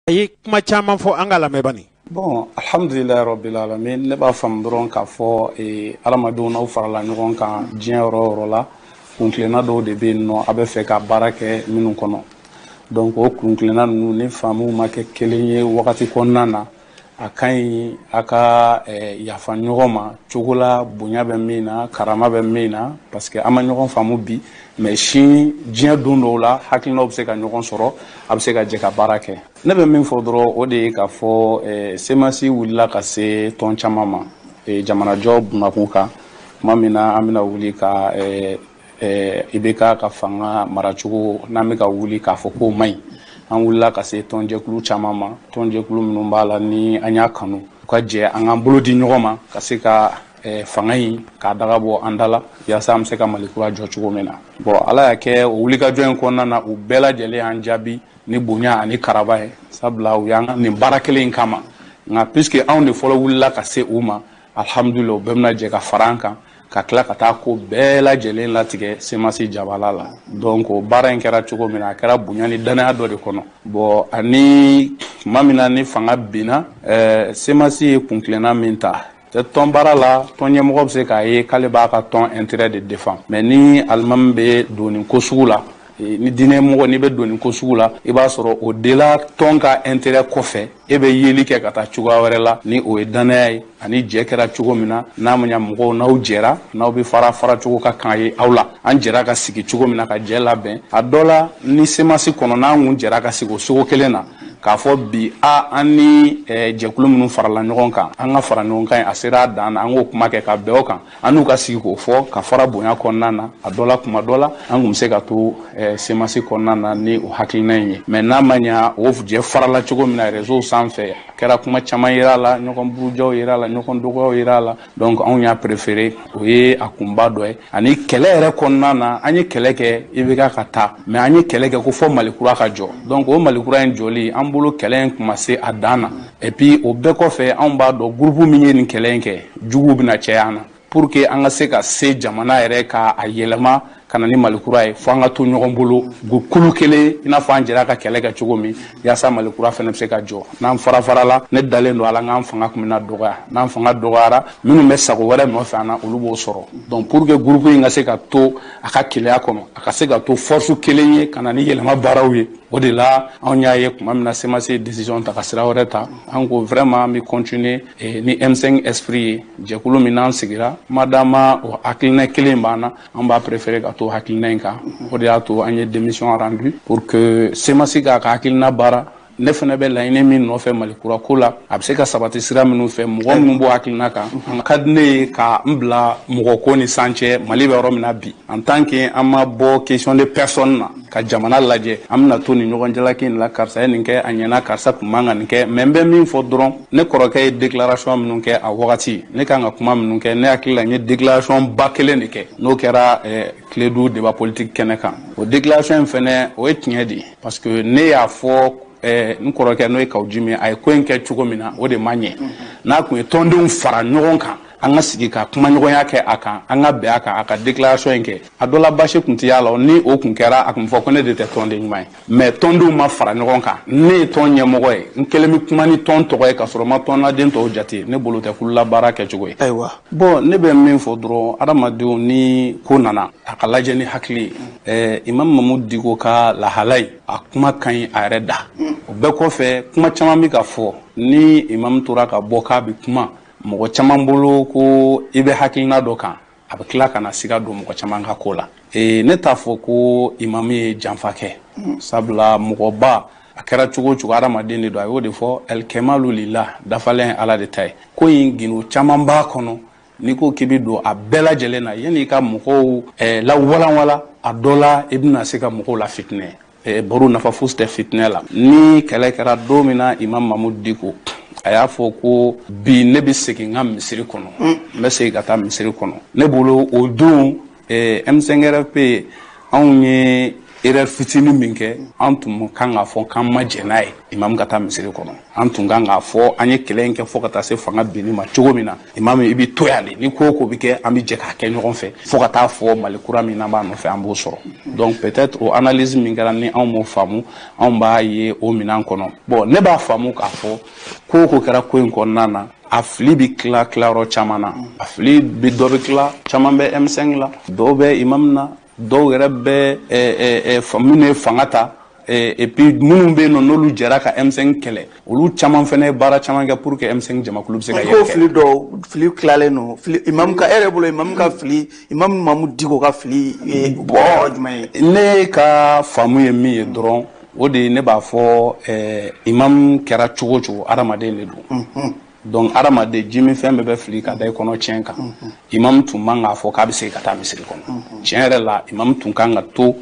Ayi kuma caman fɔ an ka lamɛnbani. Bon, alhamdulillah rabbil alamin, ne b'a faamu dɔrɔn k'a fɔ hadamadenw n'aw farala ɲɔgɔn kan diɲɛ yɔrɔ o yɔrɔ la, kuntilenna dɔw de bɛ yen nɔ a bɛ fɛ ka baara kɛ minnu kɔnɔ. Donc o kuntilenna ninnu ni faamuw ma kɛ kelen ye wagati kɔnɔna na, a ka ɲi a ka yafa ɲɔgɔn ma cogo la, bonya bɛ min na, karama bɛ min na, parce que an ma ɲɔgɔn faamu bi, mais sini diɲɛ don dɔw la hakilinaw bɛ se ka ɲɔgɔn sɔrɔ, a bɛ se ka jɛ ka baara kɛ. Ne bɛ min fɔ dɔrɔn o de ye k'a fɔ semasi wulila ka se tɔn caman ma jamanajɔ bunakun kan tuma min na an bɛna wuli ka IBK ka fanga maracogo n'an bɛ ka wuli k'a fɔ k'o man ɲi. An wulila ka se tɔnjɛkulu caman ma, tɔnjɛkulu minnu b'a la ni an y'a kanu u ka jɛ an k'an bolo di ɲɔgɔn ma ka se ka fanga in k'a daga bɔ an da la yaasa an bɛ se ka Mali kura jɔ cogo min na. Bon Ala y'a kɛ o wulikajɔ in kɔnɔna na u bɛɛ lajɛlen y'an jaabi ni bonya ani karaba ye sabula u y'an nin baara kelen in kama nka puisque anw de fɔlɔ wulila ka se u ma alhamdulillah u bɛɛ bɛna jɛ ka fara an kan ka tila ka taa ko bɛɛ lajɛlen latigɛ semasi jabala la. Donc o baara in kɛra cogo min na a kɛra bonya ni danaya dɔ de kɔnɔ. Bon ani tuma min na ni fanga binna semasi ye kuntilenna min ta tɔn baara la tɔn ɲɛmɔgɔ bɛ se k'a ye k'ale b'a ka tɔn intérêt de défend mais ni alimami bɛ don nin ko sugu la ni diinɛ mɔgɔ n'i bɛ don nin ko sugu la i b'a sɔrɔ o de la tɔn ka intérêt kɔfɛ e bɛ yeli kɛ ka taa cogoya wɛrɛ la ni o ye danaya ye ani jɛ kɛra cogo min na n'a ma ɲɛ mɔgɔw n'aw jɛra n'aw bɛ fara cogo ka kan ye aw la an jɛra ka sigi cogo min na ka jɛ labɛn a dɔ la ni semasi kɔnɔ n'an kun jɛra ka sigi o cogo kelen na k'a fɔ bi an ni jɛkulu minnu farala ɲɔgɔn kan an ka fara ɲɔgɔn kan a sera a dan na an k'o kuma kɛ ka bɛn o kan an n'u ka sigi k'o fɔ ka fara bonya kɔnɔna na a dɔ la kuma dɔ la an kun bɛ se ka to semasi kɔnɔna na ni o hakilina in ye mais n'a ma ɲɛ o jɛ farala cogo min na réseau sanfɛ a kɛra kuma caman yera a la ɲɔgɔn burujaw yera a la ɲɔgɔn dɔgɔyaw yera a la donc anw y'a préféré o ye a kunba dɔ ye ani kɛlɛ yɛrɛ kɔnɔna na an ye kɛlɛ kɛ IBK ka taa mais an ye kɛlɛ kɛ ko fɔ Mali kura ka jɔ donc o Mali kura in jɔli an bolo kɛlɛ in kuma se a dan na et puis o bɛɛ kɔfɛ anw b'a dɔn groupe min ye nin kɛlɛ in kɛ juguw bɛna caya an na pour que an ka se ka se jamana yɛrɛ ka a yɛlɛma ka na ni Mali kura ye fo an ka to ɲɔgɔn bolo kulu kelen i n'a fɔ an jɛra ka kɛlɛ kɛ cogo min yaasa Mali kura fana bɛ se ka jɔ n'an fara-farala ne dalen don a la n k'an fanga tun bɛna dɔgɔya n'an fanga dɔgɔyara minnu bɛ sago wɛrɛ nɔfɛ an na olu b'o sɔrɔ donc pour que groupe in ka se ka to a ka keleya kɔnɔ a ka se ka to force kelen ye ka na ni yɛlɛma baaraw ye o de la anw y'a ye tuma min na semasi ye décision ta ka sira wɛrɛ ta an ko vraiment an bɛ continuer ni M5 esprit ye jɛkulu min n'an sigira madama o hakilina kelen b'an na an b'a préférer ka to hakilina in kan o de y'a to an ye démission rendu pour que semasi k'a ka hakilina baara ne fana bɛ laɲini min nɔfɛ Mali kura ko la a bɛ se ka sabati sira minnu fɛ mɔgɔ minnu b'o hakilina kan ka di ne ye ka n bila mɔgɔ ko ni san cɛ Mali bɛ yɔrɔ min na bi en tant que an ma bɔ question de personne na ka jamana lajɛ an bɛna to ni ɲɔgɔn jalaki in la karisa ye nin kɛ a ɲɛna karisa tun man ka nin kɛ mais n bɛ min fɔ dɔrɔn ne kɔrɔkɛ ye déclaration minnu kɛ a wagati ne kan ka kuma minnu kɛ ne hakili la n ye déclaration ba kelen de kɛ n'o kɛra tile du débat politique kɛnɛ kan o déclaration in fɛnɛ o ye tiɲɛ de ye parce que ne y'a fɔ n kɔrɔkɛ n'o ye Kawu min a ye ko in kɛ cogo min na o de ma ɲɛ n'a kun ye tɔndenw fara ɲɔgɔn kan an ka sigi ka kumaɲɔgɔnya kɛ a kan an ka bɛn a kan a ka déclaration in kɛ a dɔ la basi tun tɛ y'a la ni o kun kɛra a kun fɔ ko ne de tɛ tɔnden ɲuman ye mais tɔndenw ma fara ɲɔgɔn kan ne ye tɔn ɲɛmɔgɔ ye n kelen bɛ kuma ni tɔn tɔgɔ ye ka sɔrɔ ma tɔnnaden tɔw jate ne bolo tɛ kulula baara kɛcogo ye ayiwa bon ne bɛ min fɔ dɔrɔn adamadenw ni ko nana a ka lajɛ ni hakili ye Imam Mamudu Diko ka lahala ye a kuma ka ɲi a yɛrɛ da o bɛɛ kɔfɛ kuma caman bɛ ka fɔ ni imam tora ka bɔ k'a bɛ kuma mɔgɔ caman bolo ko i bɛ hakilina dɔ kan a bɛ tila ka na siga don mɔgɔ caman ka ko la ne t'a fɔ ko imam ye janfa kɛ sabula mɔgɔba a kɛra cogo o cogo adamaden de don a y'o de fɔ el kemalu lillah dafalen ala de ta ye ko in gindo caman b'a kɔnɔ n'i ko k'i bɛ don a bɛɛ lajɛlen na yanni i ka mɔgɔw lawalanwala a dɔ la i bɛna se ka mɔgɔw la fitinɛ baro nafa fosi tɛ fitinɛ la ni kɛlɛ kɛra don min na Imam Mamudu Diko a y'a fɔ ko bi ne bɛ segin n ka misiri kɔnɔ n bɛ segin ka taa misiri kɔnɔ ne bolo o don M5RFP anw ye erreur fitinin min kɛ an tun kan k'a fɔ k'an ma jɛn n'a ye imam ka taa misiri kɔnɔ an tun kan k'a fɔ an ye kɛlɛ in kɛ fo ka taa se fanga binni ma cogo min na imam i bɛ to yan de ni ko o ko bɛ kɛ an bɛ jɛ k'a kɛ ɲɔgɔn fɛ fo ka taa fɔ mali kura min n'an b'a nɔfɛ an b'o sɔrɔ donc peut-être o analyse min kɛra ni anw m'o faamu anw b'a ye o minɛn kɔnɔ bon ne b'a faamu k'a fɔ ko o ko kɛra ko in kɔnɔna na a fili bɛ tila yɔrɔ caman na a fili bɛ dɔ bɛ tila caman bɛ M5 la dɔw bɛ imam na dɔw yɛrɛ bɛ minnu ye fanga ta et puis minnu bɛ yen nɔ n'olu jɛra ka M5 kɛlɛ olu caman fana ye baara caman kɛ pour que M5 jamakulu bɛ se ka yɛlɛ. fili dɔw fili tilalen don fili imam ka e yɛrɛ bolo imam ka fili imam Mamu Diko ka fili bɔ jumɛn ye. ne ka faamu ye min ye dɔrɔn o de ye ne b'a fɔ imam kɛra cogo o cogo adamaden de don. donc adamaden jimi fɛn bɛɛ bɛ fili ka da i kɔnɔ tiɲɛ kan imam tun man k'a fɔ k'a bɛ se ka taa misiri kɔnɔ tiɲɛ yɛrɛ la imam tun kan ka to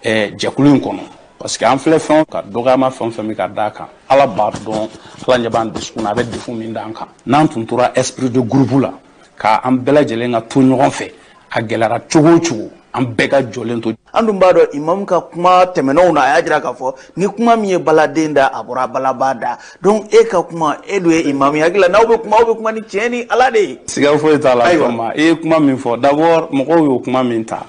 jɛkulu in kɔnɔ parce que an filɛ fɛn ka dɔgɔyama fɛn fɛn min ka d'a kan ala b'a dɔn ala ɲɛ b'an dusukun na a bɛ defu min d'an kan n'an tun tora esprit de groupe la k'an bɛɛ lajɛlen ka to ɲɔgɔn fɛ a gɛlɛyara cogo o cogo an bɛɛ ka jɔlen to. an dun b'a dɔn imam ka kuma tɛmɛnenw na a y'a jira k'a fɔ ni kuma min ye baladen da a bɔra balaba da donc e ka kuma e dun ye imam ye hakili la n'aw bɛ kuma ni tiɲɛ ni ala de ye. siga foyi t'a la Toma i ye kuma min fɔ d'abord mɔgɔw y'o kuma min ta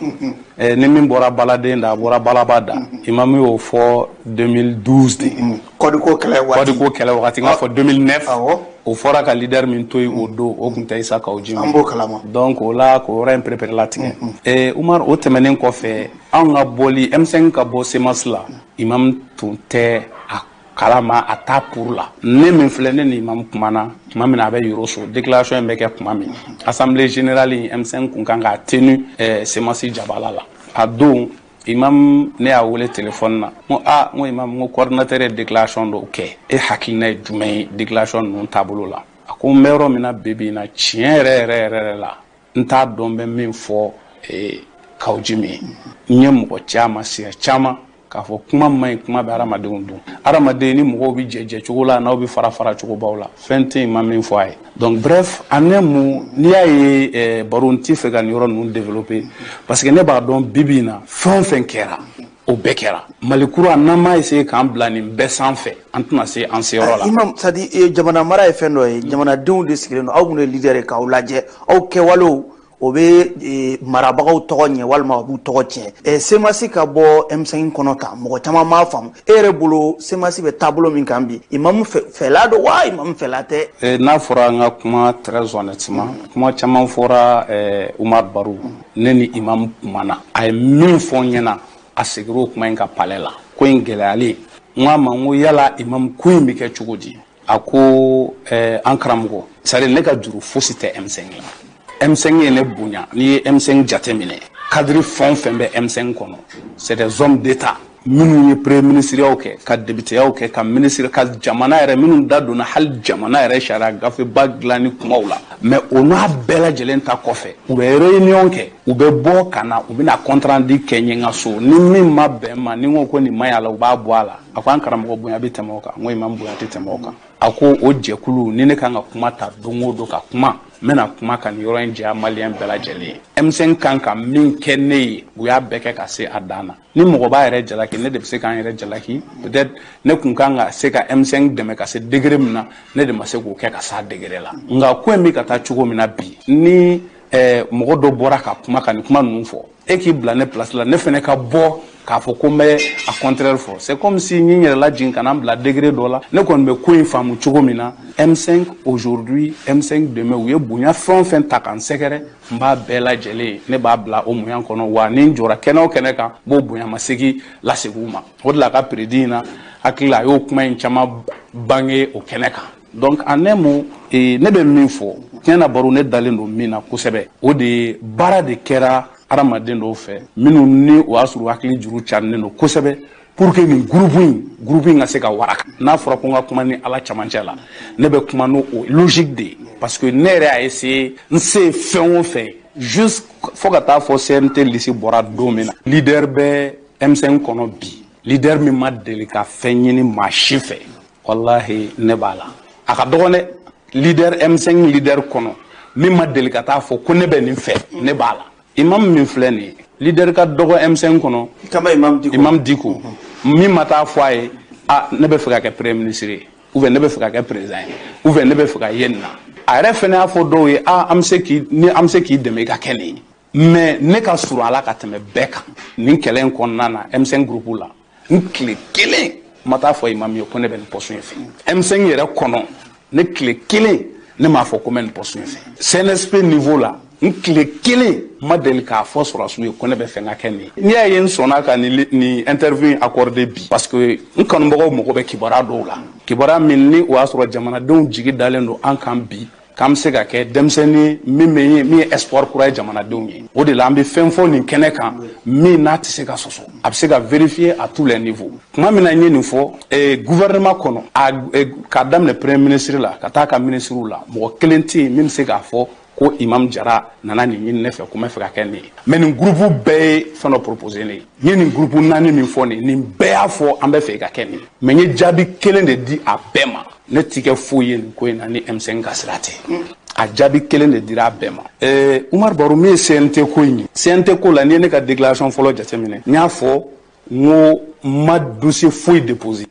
ni min bɔra baladen da a bɔra balaba da imam y'o fɔ 2012 de kɔdiko kɛlɛ wagati n k'a fɔ 2009 o fɔra ka leader min to yen o don o tun tɛ Isa Kawo Jim an b'o kalama donc o la k'o yɔrɔ in prépare latigɛ Umar o tɛmɛnen kɔfɛ anw ka bɔli M5 ka bɔ CEMAS la imam tun tɛ a kalama a t'a pour la ne min filɛ ne ni imam kumana tuma min a bɛ yɔrɔ so déclaration in bɛ kɛ tuma min assemblée générale M5 kun kan k'a tenu CEMAS Jabala la a don imam ne y'a wele téléphone na n ko imam n ko coordinateur ye déclaration dɔw kɛ e hakilina ye jumɛn ye déclaration ninnu taabolo la a ko n bɛ yɔrɔ min na bi bi in na tiɲɛ yɛrɛ la n t'a dɔn bɛ min fɔ Kawo Jim ye n ye mɔgɔ caman siya caman k'a fɔ kuma man ɲi kuma bɛ adamadenw dun adamaden ni mɔgɔw bɛ jɛ cogo la n'aw bɛ fara cogobaw la fɛn tɛ yen ma min fɔ a ye donc bref a ne mu n'i y'a ye baro n tɛ fɛ ka nin yɔrɔ ninnu développer parce que ne b'a dɔn bi bi in na fɛn o fɛn kɛra o bɛɛ kɛra mali kura n'an m'a essayer k'an bila nin bɛɛ sanfɛ an tɛna se an seyɔrɔ la. imam c'est à dire jamana mara ye fɛn dɔ ye jamanadenw de sigilen don aw minnu ye leader ye k'aw lajɛ aw kɛwalew o bɛ marabagaw tɔgɔ ɲɛ walima o b'u tɔgɔ tiɲɛ CEMAS ka bɔ M5 kɔnɔ tan mɔgɔ caman m'a faamu e yɛrɛ bolo CEMAS bɛ taabolo min kan bi imam fɛla don wa imam fɛla tɛ. n'a fɔra an ka kuma très honnêtement kuma caman fɔra Umar Baru ne ni imam kumana a ye min fɔ n ɲɛna a segir'o o kuma in ka palais la ko in gɛlɛyalen n k'a ma n ko yala imam ko in bɛ kɛ cogo di a ko an karamɔgɔ c'est à dire ne ka juru fosi tɛ M5 la. M5 ye ne bonya n'i ye M5 jateminɛ cadre fɛn o fɛn bɛ M5 kɔnɔ c'est des hommes d'état minnu ye premier ministreyaw kɛ ka députéyaw kɛ ka ministre ka jamana yɛrɛ minnu da donna hali jamana yɛrɛ sariya gafeba dilanni kumaw la mais o n'a bɛɛ lajɛlen ta kɔfɛ u bɛ réunion kɛ u bɛ bɔ ka na u bɛna compte rendu kɛ n ye n ka so ni min ma bɛn ma ni n ko nin ma ɲi a la u b'a bɔ a la a ko an karamɔgɔ bonya bɛ tɛmɛ o kan n ko imam bonya tɛ tɛmɛ o kan a ko o jɛkulu ni ne kan ka kuma ta don o don ka kuma n bɛna kuma ka nin yɔrɔ in jɛya maliyɛn bɛɛ lajɛlen ye M5 kan ka min kɛ ne ye u y'a bɛɛ kɛ ka se a dan na ni mɔgɔ b'a yɛrɛ jalaki ne de bɛ se k'an yɛrɛ jalaki peut-être ne kun kan ka se ka M5 dɛmɛ ka se degré min na ne de ma se k'o kɛ ka s'a degré la nka ko in bɛ ka taa cogo min na bi ni mɔgɔ dɔ bɔra ka kuma ka nin kuma ninnu fɔ e k'i bila ne place la ne fana ka bɔ k'a fɔ ko n bɛ a contraire fɔ c'est comme si n ye n yɛrɛ lajigin ka na n bila degré dɔ la ne kɔni bɛ ko in faamu cogo min na M5 aujourd'hui M5 demain u ye bonya fɛn o fɛn ta k'an sɛgɛrɛ n b'a bɛɛ lajɛlen ne b'a bila o munya kɔnɔ wa ni n jɔra kɛnɛ o kɛnɛ kan n b'o bonya masegin lasegin u ma o de la a ka prédit in na hakili la a y'o kuma in caman bange o kɛnɛ kan donc en un mot ne bɛ min fɔ tiɲɛ na baro ne dalen don min na kosɛbɛ o de ye baara de kɛra adamaden dɔw fɛ minnu ni o y'a sɔrɔ hakili juru carilen don kosɛbɛ pour que nin groupe in ka se ka waraka n'a fɔra ko n ka kuma ni ala camancɛ la ne bɛ kuma n'o logique de ye parce que ne yɛrɛ y'a essayer n se ye fɛn o fɛn juste fo ka taa fɔ CNT liste bɔra don min na leader bɛ M5 kɔnɔ bi leader min ma deli ka fɛn ɲini maa si fɛ walahi ne b'a la a ka dɔgɔn dɛ leader M5 leader kɔnɔ min ma deli ka taa fɔ ko ne bɛ nin fɛ ne b'a la imam min filɛ nin ye leader ka dɔgɔ M5 kɔnɔ kama Imam Dicko min ma taa fɔ a ye ne bɛ fɛ ka kɛ premier ministre ye ou bien ne bɛ fɛ ka kɛ président ye ou bien ne bɛ fɛ ka ye nin na a yɛrɛ fɛnɛ y'a fɔ dɔw ye an bɛ se k'i dɛmɛ i ka kɛ nin ye mais ne ka surun a la ka tɛmɛ bɛɛ kan nin kɛlɛ in kɔnɔna na M5 groupe la n tile kelen ma taa fɔ Imam ye ko ne bɛ nin poste in fɛ M5 yɛrɛ kɔnɔ ne tile kelen ne m'a fɔ ko n bɛ nin poste in fɛ CNSP niveau la n tile kelen ma deli k'a fɔ sɔrɔsiw ye ko ne bɛ fɛ ka kɛ nin ye n'i y'a ye n sɔnna ka nin interview in accordé bi parce que n kanubagaw mago bɛ kibaruya dɔw la kibaruya min ni o y'a sɔrɔ jamanadenw jigi dalen don an kan bi k'an bɛ se ka kɛ denmisɛnnin min ye espoir kura ye jamanadenw ye o de la an bɛ fɛn fɔ nin kɛnɛ kan min n'a tɛ se ka sɔsɔ a bɛ se ka vérifier à tous les niveaux tuma min na n ye nin fɔ gouvernement kɔnɔ k'a daminɛ premier ministre la ka taa ka ministres la mɔgɔ kelen tɛ yen min bɛ se k'a fɔ ko Imam Jara nana nin ɲini ne fɛ ko n bɛ fɛ ka kɛ nin ye mais nin groupe bɛɛ ye fɛn dɔ proposé ne ye n ye nin groupe 4 min fɔ nin bɛɛ y'a fɔ an bɛ fɛ ka kɛ nin ye mais n ye jaabi kelen de di a bɛɛ ma ne tɛ kɛ foyi ye nin ko in na ni M5 ka sira tɛ a jaabi kelen de dira a bɛɛ ma Umar Baro min ye CNT ko in ye CNT ko la n'i ye ne ka déclaration fɔlɔ jateminɛ n y'a fɔ n ko ma dossier foyi déposé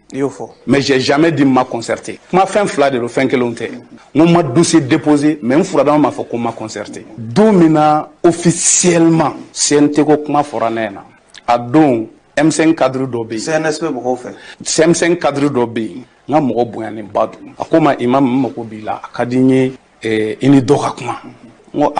mais j'ai jamais dit ma concerté kuma fɛn fila de don fɛn kelenw tɛ n ko ma dossier déposé mais n furadama m'a fɔ ko ma concerté don min na officiellement CNT ko kuma fɔra ne ɲɛna a don M5 cadre dɔ bɛ yen CNSP mɔgɔw fɛ M5 cadre dɔ bɛ yen n ka mɔgɔ bonyanenba don a ko ma Imam n mago b'i la a ka di n ye i ni dɔ ka kuma n ko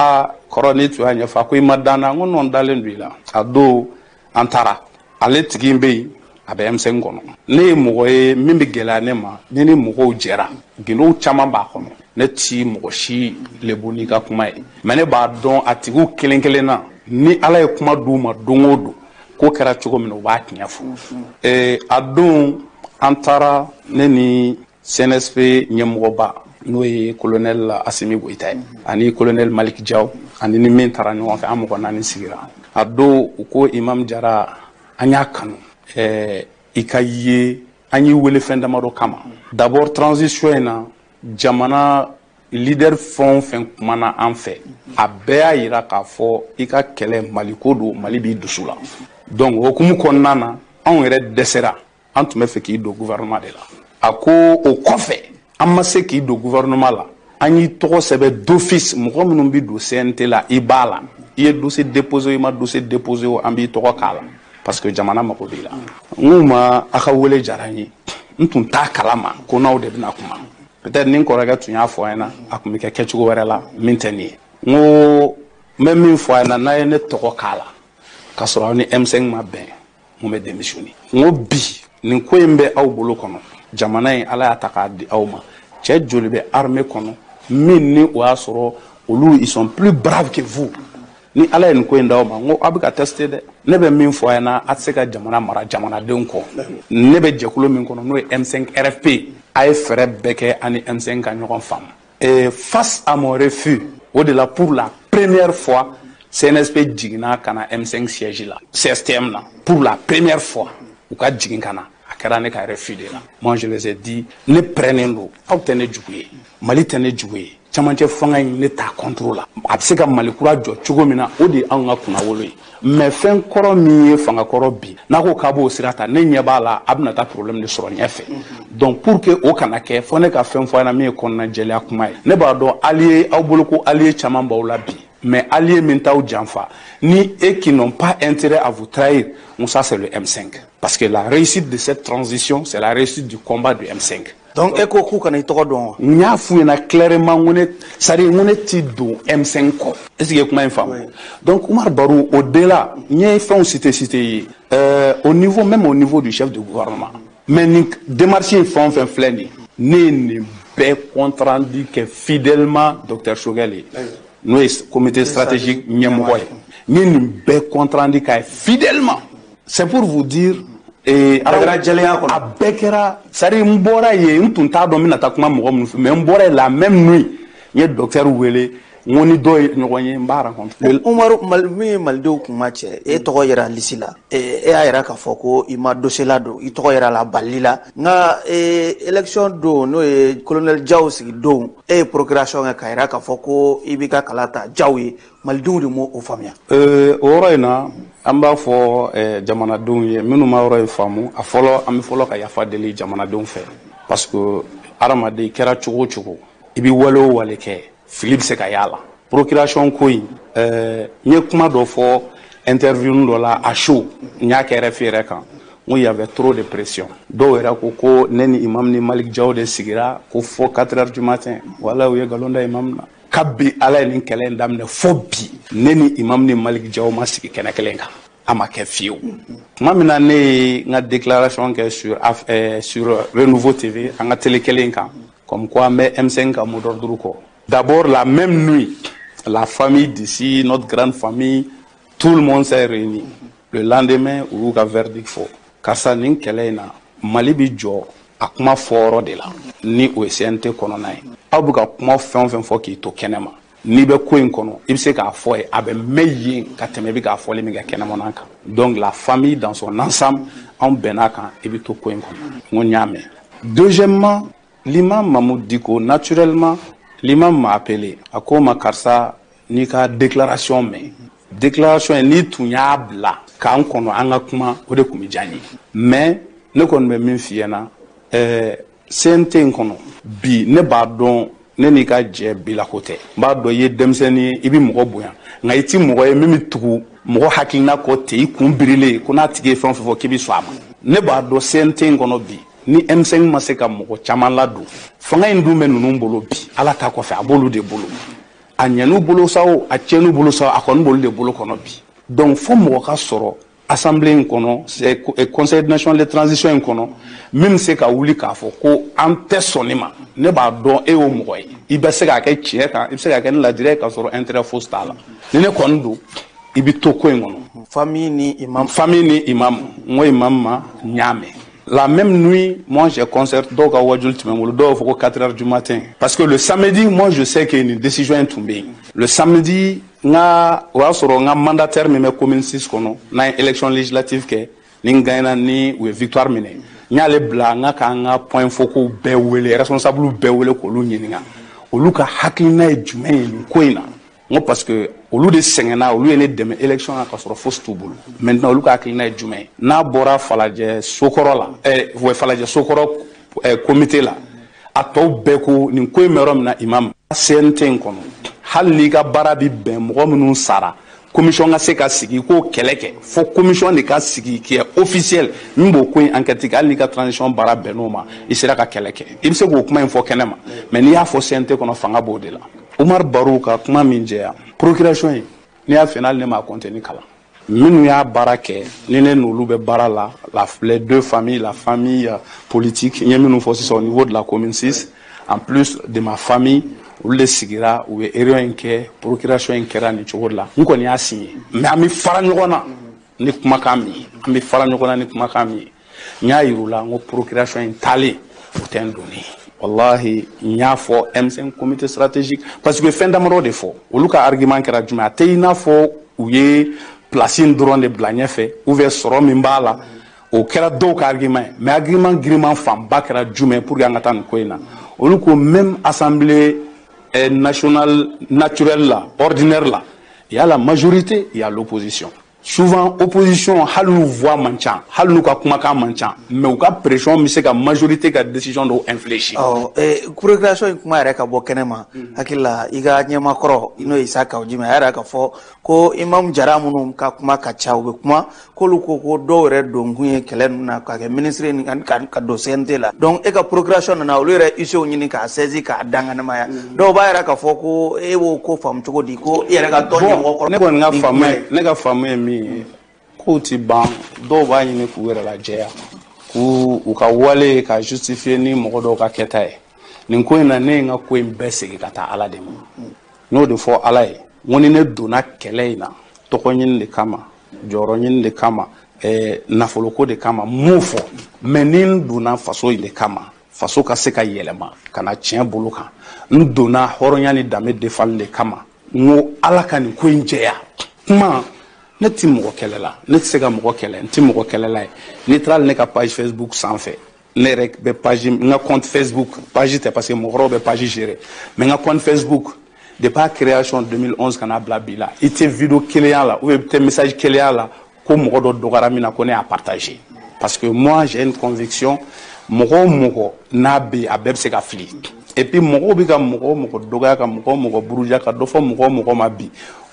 kɔrɔ ni tun y'a ɲɛfɔ a ko i ma dan na n ko non dalen don i la a don an taara ale tigi bɛ yen a bɛ M5 kɔnɔ ne ye mɔgɔ ye min bɛ gɛlɛya ne ma ni ni mɔgɔw jɛra gindo caman b'a kɔnɔ ne ti mɔgɔ si lebu n'i ka kuma ye mais ne b'a dɔn a tigiw kelen kelen na ni Ala ye kuma d'u ma don o don ko kɛra cogo min na u b'a tiɲɛ fɔ a don an taara ne ni CNSP ɲɛmɔgɔba n'o ye colonel Asimi Goyita ye ani colonel Malik Diaw ani ni min taara ɲɔgɔn fɛ an mɔgɔ 4 sigira a don u ko Imam Jara an y'a kanu i ka ye an y'i wele fɛn damadɔ kama d'abord transition in na jamana leader fɛn o fɛn kumana an fɛ a bɛɛ y'a yira k'a fɔ i ka kɛlɛ Mali ko don Mali b'i dusu la donc hukumu kɔnɔna na anw yɛrɛ dɛsɛra an tun bɛ fɛ k'i don gouvernement de la a ko o kɔfɛ an ma se k'i don gouvernement la an y'i tɔgɔ sɛbɛn d'office mɔgɔ minnu bɛ don CNT la i b'a la i ye dossier déposé i ma dossier déposé o an b'i tɔgɔ k'a la parce que jamana mago b'i la n k'u ma a ka wele diyara n ye n tun t'a kalama ko n'aw de bɛna kuma peut-être ni n kɔrɔkɛ tun y'a fɔ an ɲɛna a tun bɛ kɛ kɛcogo wɛrɛ la min tɛ nin ye n ko n bɛ min fɔ a ɲɛna n'a ye ne tɔgɔ k'a la k'a sɔrɔ aw ni M5 ma bɛn n bɛ démissionner n ko bi nin ko in bɛ aw bolo kɔnɔ jamana in Ala y'a ta k'a di aw ma cɛ joli bɛ armée kɔnɔ min ni o y'a sɔrɔ olu ils sont plus braves que vous ni Ala ye nin ko in d'aw ma n ko aw bɛ ka tester dɛ ne bɛ min fɔ a ɲɛna a tɛ se ka jamana mara jamanadenw kɔ ne bɛ jɛkulu min kɔnɔ n'o ye M5 RFP a ye fɛɛrɛ bɛɛ kɛ ani M5 ka ɲɔgɔn faamu face à mon refus o de la pour la première fois CNSP jiginna ka na M5 siège la CSTM na pour la première fois u ka jigin ka na a kɛra ne ka refus de la moi je les ai dit ne prenez don aw tɛ ne jugu ye Mali tɛ ne jugu ye camancɛ fanga in ne t'a contrôle la a bɛ se ka Mali kura jɔ cogo min na o de anw ka kunnawolo ye mais fɛn kɔrɔ min ye fanga kɔrɔ bi n'a ko k'a b'o sira ta ne ɲɛ b'a la a bɛna taa problème de sɔrɔ ɲɛfɛ donc pour que o kana kɛ fɔ ne ka fɛn fɔ a ɲɛna min ye kɔnɔna jɛlenya kuma ye ne b'a dɔn allié aw bolo ko allié caman b'aw la bi mais allié min t'aw janfa ni et qui n'ont pas intérêt à vous trahir ça c'est le M5 parce que la réussite de cette transition c'est la réussite du combat du M5 donc e ko k'u kana i tɔgɔ dɔn n y'a f'u ɲɛna clairement n ko ne c'est-à-dire n ko ne ti don M5 kɔ est-ce que kuma in faamu donc Umar Barou au-delà n ye fɛnw cité ye au niveau même au niveau du chef de gouvernement mais nin démarche in fɛn o fɛn filɛ nin ne ye nin bɛɛ compte rendu kɛ fidèlement docteur Choguel ye n'o ye comité stratégique ɲɛmɔgɔ ye n ye nin bɛɛ compte rendu k'a ye fidèlement c'est pour vous dire a bɛɛ kɛra c'est-à-dire n bɔra yen n tun t'a dɔn n bɛna taa kuma mɔgɔ minnu fɛ mais n bɔra yen la même nuit n ye docteur wele n ko ni dɔ ye ɲɔgɔn ye n b'a rencontre Umaru min ye malidenw kuma cɛ e tɔgɔ yɛrɛ lisi la e y'a yɛrɛ k'a fɔ ko i ma dossier la don i tɔgɔ yɛrɛ la balili la nka élection don n'o ye colonel Diaw sigi don e ye procuration kɛ k'a yɛrɛ k'a fɔ ko i b'i ka kala ta Diaw ye malidenw de m'o faamuya o yɔrɔ in na an b'a fɔ jamanadenw ye minnu ma yɔrɔ ye faamu a fɔlɔ an bɛ fɔlɔ ka yafa deli jamanadenw fɛ parce que adamaden kɛra cogo o cogo i bɛ wale o wale kɛ fili bɛ se ka y'a la procuration ko in n ye kuma dɔ fɔ interview dɔ la a chaud n y'a kɛ RFI yɛrɛ kan n y avait trop de pression dɔw yɛrɛ ko ne ni imam ni Malik Jaw de sigira ko fo 4 heures du matin wala u ye nkalon da imam na kabi ala ye nin kɛlɛ in daminɛ fo bi ne ni imam ni Malik Jaw ma sigi kɛnɛ kelen kan a ma kɛ fiyewu tuma min na ne ye n ka déclaration kɛ sur Renouveau TV an ka télé kelen kan comme quoi an bɛ M5 ka mot d'ordre kɔ d'abord la même nuit la famille d'ici notre grande famille tout le monde s'est réuni le lendemain u y'u ka verdict fɔ karisa nin kɛlɛ in na Mali bi jɔ a kuma fɔyɔrɔ de la ni o ye CNT kɔnɔna ye aw bɛ ka kuma fɛn o fɛn fɔ k'i to kɛnɛma n'i bɛ ko in kɔnɔ i bɛ se k'a fɔ ye a bɛ mɛn yen ka tɛmɛ i bɛ k'a fɔli min kɛ kɛnɛmana kan donc la famille dans son ensemble anw bɛnn'a kan i bɛ to ko in kɔnɔ n ko n y'a mɛn deuxièmement l'imam Mamoud Diko naturellement l'imam m'a appelé a ko ma karisa n'i ka déclaration mɛn déclaration in n'i tun y'a bila k'an kɔnɔ an ka kuma o de tun bɛ diya n ye mais ne kɔni bɛ min f'i ɲɛna CNT in kɔnɔ bi ne b'a dɔn ne n'i ka jɛ bilako tɛ n b'a dɔn i ye denmisɛnnin ye i bɛ mɔgɔ bonya nka i ti mɔgɔ ye min bɛ tugu mɔgɔ hakilina kɔ ten i kun birilen ko n'a tigi ye fɛn o fɛn fɔ k'i bɛ sɔn a ma ne b'a dɔn CNT in kɔnɔ bi ni M5 ma se ka mɔgɔ caman ladon fanga in dun bɛ ninnu bolo bi ala ta kɔfɛ a b'olu de bolo a ɲɛn'u bolo sa o a tiɲɛn'u bolo sa a kɔni b'olu de bolo kɔnɔ bi donc fo mɔgɔ ka sɔrɔ assemblée in kɔnɔ conseil national de transition in kɔnɔ min bɛ se ka wuli k'a fɔ ko an tɛ sɔn ne ma ne b'a dɔn e y'o mɔgɔ ye i bɛ se k'a kɛ tiɲɛ kan i bɛ se k'a kɛ ni ladiriya ye k'a sɔrɔ intérêt fosi t'a la ni ne kɔni don i bɛ to ko in kɔnɔ famille ni imam n ko imam ma n y'a mɛn la même nuit moi j'ai concert dɔw ka wajulu tun bɛ n bolo dɔw fɔ ko 4 heures du matin parce que le samedi moi je sais que nin décision in tun bɛ yen le samedi o y'a sɔrɔ n ka mandataire min bɛ commune 6 kɔnɔ n'an ye élection législative kɛ ni n gagnera ni u ye victoire minɛ n y'ale bila n ka k'an ka point focaux bɛɛ wele responsable bɛɛ wele k'olu ɲininka olu ka hakilina ye jumɛn ye nin ko in na n ko parce que olu de sɛgɛnna olu ye ne dɛmɛ élection na k'a sɔrɔ fosi t'u bolo maintenant olu ka hakilina ye jumɛn ye n'a bɔra Falajɛ Sokɔrɔ la Falajɛ Sokɔrɔ comité la a tɔw bɛɛ ko nin ko in bɛ yɔrɔ min na imam CNT in kɔnɔ hali n'i ka baara bɛ bɛn mɔgɔ minnu sara commission ka se ka sigi k'o kɛlɛ kɛ fo commission de ka sigi qui est officiel min b'o ko in enquête kɛ hali n'i ka transition baara bɛnn'o ma i sera ka kɛlɛ kɛ i bɛ se k'o kuma in fɔ kɛnɛ ma mais n'i y'a fɔ CNT kɔnɔ fanga b'o de la Umar Barrow ka kuma min jɛya procuration in n'i y'a fɛ n'ale ne m'a compter ni kalan minnu y'a baara kɛ ni ne n'olu bɛ baara la les deux familles la famille politique n ye minnu fɔ sisan au niveau de la commune 6 en plus de ma famille olu de sigira u ye réunion in kɛ procuration in kɛra nin cogo de la n kɔni y'a signé mais an bɛ fara ɲɔgɔn na ni kumakan min ye an bɛ fara ɲɔgɔn na ni kumakan min ye n y'a yir'u la n ko procuration in taalen o tɛ n donni wallahi n y'a fɔ M5 comité stratégique parce que fɛn damadɔ de fɔ olu ka argument kɛra jumɛn a tɛ i n'a fɔ u ye place in dɔrɔn de bila ɲɛfɛ ou bien sɔrɔ min b'a la o kɛra dɔw ka argument ye mais argument giriman fanba kɛra jumɛn pour que an ka taa nin ko in na olu ko même assemblée nationale naturelle là ordinaire là il y a la majorité il y a l'opposition souvent opposition hali n'u voix man ca hali n'u ka kumakan man ca mais u ka pression bɛ se ka majorité ka décision dɔw infléchir. procuration in kuma yɛrɛ ka bɔ kɛnɛ ma hakili la i ka ɲɛmakɔrɔ n'o ye Isa Kawujime a yɛrɛ ka fɔ ko imam jara minnu ka kuma ka ca u bɛ kuma k'olu ko ko dɔw yɛrɛ don kun ye kɛlɛ ninnu na ka kɛ ministre ni ka don CNT la donc e ka procuration nana olu yɛrɛ issues ɲini k'a saisir k'a danganamaya dɔw b'a yɛrɛ ka fɔ ko e b'o ko faamu cogo di ko i yɛrɛ ka tɔn ɲɛmɔgɔ kɔrɔ. ne kɔni ne ka faamu ye min ye k'u ti ban dɔw b'a ɲini k'u yɛrɛ lajɛya k'u ka wale ka justifier ni mɔgɔ dɔw ka kɛta ye nin ko in na ne ye n ka ko in bɛɛ segin ka taa Ala de ma n'o de fɔ Ala ye n ko ni ne donna kɛlɛ in na tɔgɔ ɲini de kama jɔyɔrɔ ɲini de kama nafoloko de kama m'o fɔ mais ni n donna faso in de kama faso ka se ka yɛlɛma ka na tiɲɛ bolo kan n donna hɔrɔnya ni danbe defali de kama n ko Ala ka nin ko in jɛya kuma ne ti mɔgɔ kɛlɛ la ne tɛ se ka mɔgɔ kɛlɛ n ti mɔgɔ kɛlɛla ye n'i taara ne ka page Facebook sanfɛ ne yɛrɛ bɛ page n ka compte Facebook page tɛ parce que mɔgɔkɔrɔw bɛ page gérer mais n ka compte Facebook depuis a création 2011 ka n'a bila bi la i tɛ vidéo kelen y'a la ou bien i tɛ message kelen y'a la ko mɔgɔ dɔ dɔgɔyara min na ko ne y'a partagé parce que moi j'ai une conviction mɔgɔ n'a bɛ a bɛɛ bɛ se ka fili et puis mɔgɔw bɛ ka mɔgɔ dɔgɔya ka mɔgɔ buruja ka dɔ fɔ mɔgɔ ma bi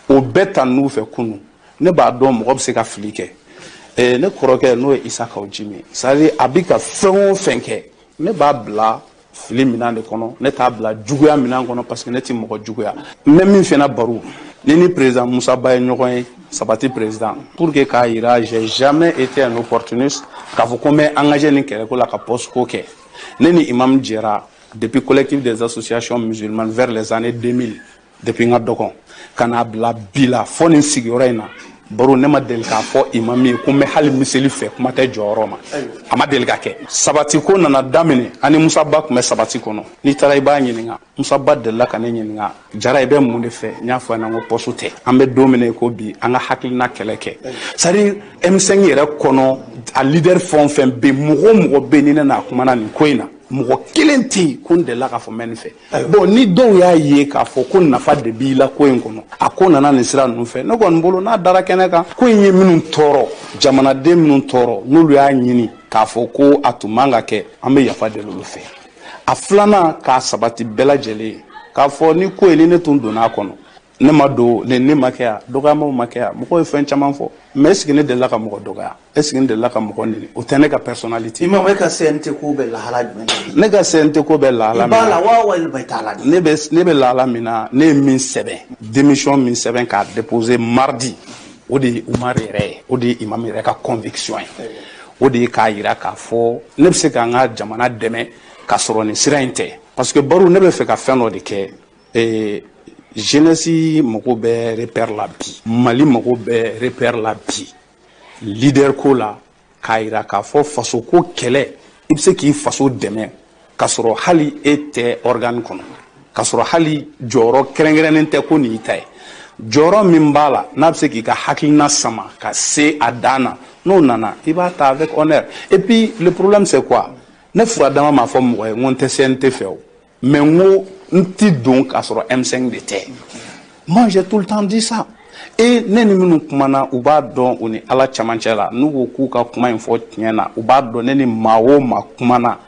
o bɛɛ ta n'u fɛ kunu ne b'a dɔn mɔgɔ bɛ se ka fili kɛ ne kɔrɔkɛ n'o ye Isaka Ojimi c'est-à-dire a bɛ ka fɛn o fɛn kɛ ne b'a bila fili minan de kɔnɔ ne t'a bila juguya minan kɔnɔ parce que ne tɛ mɔgɔ juguya n bɛ min fɛnɛ baro ni président Musa Ba ye ɲɔgɔn ye sabati président pour que k'a yira j'ai jamais été un opportuniste k'a fɔ ko n bɛ engagé nin kɛlɛko la ka poste ko kɛ ne ni imam jɛra depuis collectif des associations musulmanes vers les années 2000 depuis n ka dɔgɔn ka n'a bila bi la fɔ nin sigiyɔrɔ in na baro ne ma deli k'a fɔ imam ye ko n bɛ hali miseli fɛ kuma tɛ jɔyɔrɔ ma a ma deli ka kɛ sabati ko nana daminɛ ani Musa Ba tun bɛ sabati kɔnɔ n'i taara i b'a ɲininka Musa Ba delila ka ne ɲininka Jara i bɛ mun de fɛ n y'a fɔ n ko poste tɛ an bɛ don min ko bi an ka hakilina kɛlɛ kɛ c'est-à-dire M5 yɛrɛ kɔnɔ a leader fɛn o fɛn bɛ mɔgɔ bɛ ni ne n'a kumana nin ko in na mɔgɔ kelen tɛ yen ko n delila k'a fɔ n bɛ nin fɛ bon ni dɔw y'a ye k'a fɔ ko nafa de b'i la ko in kɔnɔ a ko nana nin sira ninnu fɛ ne kɔni bolo n'a dara kɛnɛ kan ko in ye minnu tɔɔrɔ jamanaden minnu tɔɔrɔ n'olu y'a ɲini k'a fɔ ko a tun man ka kɛ an bɛ yafa deli olu fɛ a filanan k'a sabati bɛɛ lajɛlen k'a fɔ ni ko ye ni ne tun donna a kɔnɔ ne ma don ne ma kɛ yan dɔgɔyamaw ma kɛ yan mɔgɔw ye fɛn caman fɔ mais est-ce que ne delila ka mɔgɔ dɔgɔya est-ce que ne delila ka mɔgɔ neni o tɛ ne ka personnalité imam e ka CNT ko bɛ lahala jumɛn ne ka CNT ko bɛ lahala min na i b'a la wa walima i t'a la ne bɛ lahala min na ne ye min sɛbɛn démission min sɛbɛn k'a déposer mardi o de ye Umar yɛrɛ ye o de ye imam yɛrɛ ka conviction ye o de ye k'a yira k'a fɔ ne bɛ se k'an ka jamana dɛmɛ ka sɔrɔ nin sira in tɛ parce que baro ne bɛ fɛ ka fɛn dɔ de kɛ jeunesse mago bɛ repère la bi Mali mago bɛ repère la bi leader ko la k'a yira k'a fɔ faso ko kɛlɛ i bɛ se k'i faso dɛmɛ k'a sɔrɔ hali e tɛ organe kɔnɔ k'a sɔrɔ hali jɔyɔrɔ kɛrɛnkɛrɛnnen tɛ ko nin y'i ta ye jɔyɔrɔ min b'a la n'a bɛ se k'i ka hakilina sama ka se a dan na n'o nana i b'a ta avec honneur et puis le problème c'est quoi ne furadama m'a fɔ mɔgɔ ye n ko n tɛ CNT fɛ o mais n ko n ti don k'a sɔrɔ M5 de tɛ moi j'ai tout le temps dit ça et ne ni minnu kumana u b'a dɔn u ni Ala camancɛ la n'u ko k'u ka kuma in fɔ tiɲɛ na u b'a dɔn ne ni maa o maa kumana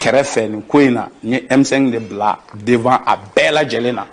kɛrɛfɛ nin ko in na n ye M5 de bila devant a bɛɛ lajɛlen na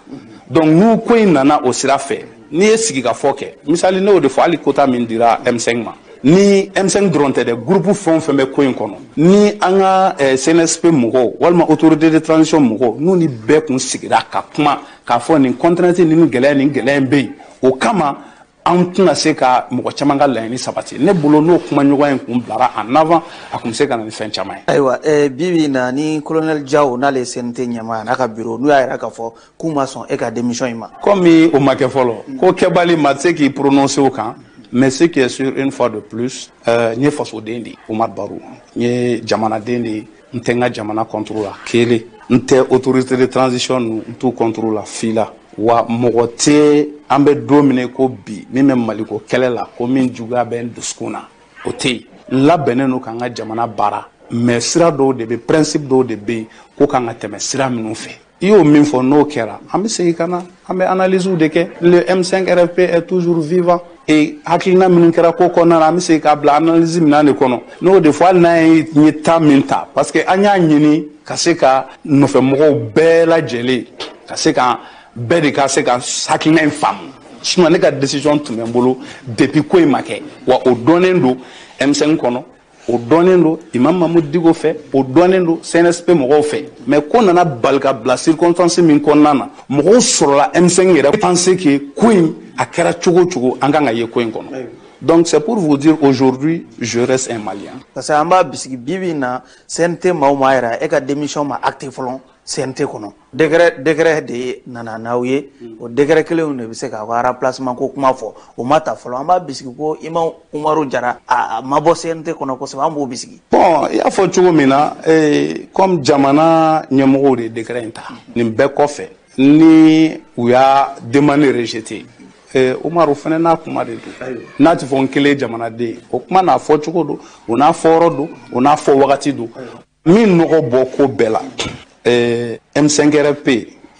donc n'u ko in nana o sira fɛ n'i ye sigikafɔ kɛ misali ne y'o de fɔ hali quota min dira M5 ma ni M5 dɔrɔn tɛ dɛ groupe fɛn o fɛn bɛ ko in kɔnɔ ni an ka CNSP mɔgɔw walima autorité de transition mɔgɔw n'u ni bɛɛ kun sigira ka kuma k'a fɔ nin contrainte ni gɛlɛya in bɛ yen o kama an tɛna se ka mɔgɔ caman ka laɲini sabati ne bolo n'o kuma ɲɔgɔn in kun bilara en avant a kun bɛ se ka na ni fɛn caman ye. ayiwa bi na ni colonel Diao n'ale ye CNT ɲɛmaa n'a ka bureau n'u y'a yira k'a fɔ k'u ma sɔn e ka démission in ma. Comme o ma kɛ fɔlɔ ko kɛbali ma se k'i prononcer o kan. Mais ce qui est sûr, une fois de plus, n ye fasoden de Umar Barrow n ye jamanaden de n tɛ n ka jamana contrôle la kelen n tɛ autorité de transition n t'u contrôle la fi la wa mɔgɔ tɛ an bɛ don min ko bi min bɛ Maliko kɛlɛ la ko min juguya bɛ n dusukun na o tɛ yen n labɛnnen don k'an ka jamana baara mais sira dɔw de bɛ principe dɔw de bɛ yen ko kan ka tɛmɛ sira minnu fɛ i y'o min fɔ n'o kɛra an bɛ segin ka na an bɛ analyse de kɛ le M5 RFP est toujours vivant et hakilina minnu kɛra ko kɔnɔna na an bɛ segin k'a bila analyse minan de kɔnɔ n'o de fɔ hali n'an ye temps min ta parce que an y'a ɲini ka se ka nɔfɛmɔgɔw bɛɛ lajɛlen ka se ka bɛɛ de ka se ka hakilina in faamu sinon ne ka décision tun bɛ n bolo depuis ko in ma kɛ wa o dɔnnen don M5 kɔnɔ o dɔnnen don Imam Mahmud Dicko fɛ o dɔnnen don CNSP mɔgɔw fɛ mais ko nana bali ka bila circonstance min kɔnɔna na mɔgɔw sɔrɔla M5 yɛrɛ penser que ko in a kɛra cogo cogo an kan ka ye ko in kɔnɔ donc c'est pour vous dire aujourd'hui je reste un Malien. parce que an b'a bisigi bi na CNT maaw ma yɛrɛ e ka démission ma acte fɔlɔ CNT kɔnɔ décret de nana n'aw ye o décret kelenw de bɛ se k'a ka remplacement ko kuma fɔ o ma ta fɔlɔ an b'a bisigi ko Imam Umaru Jara a ma bɔ CNT kɔnɔ kosɛbɛ an b'o bisigi. bon i y'a fɔ cogo min na comme jamana ɲɛmɔgɔw de ye décret in ta nin bɛɛ kɔfɛ ni u y'a demande rejeté Umaru fana n'a kuma de don n'a ti fɔ n kelen jamanaden o kuma n'a fɔ cogo don o n'a fɔ yɔrɔ don o n'a fɔ wagati don min nɔgɔ bɔ ko bɛɛ la M5 RFP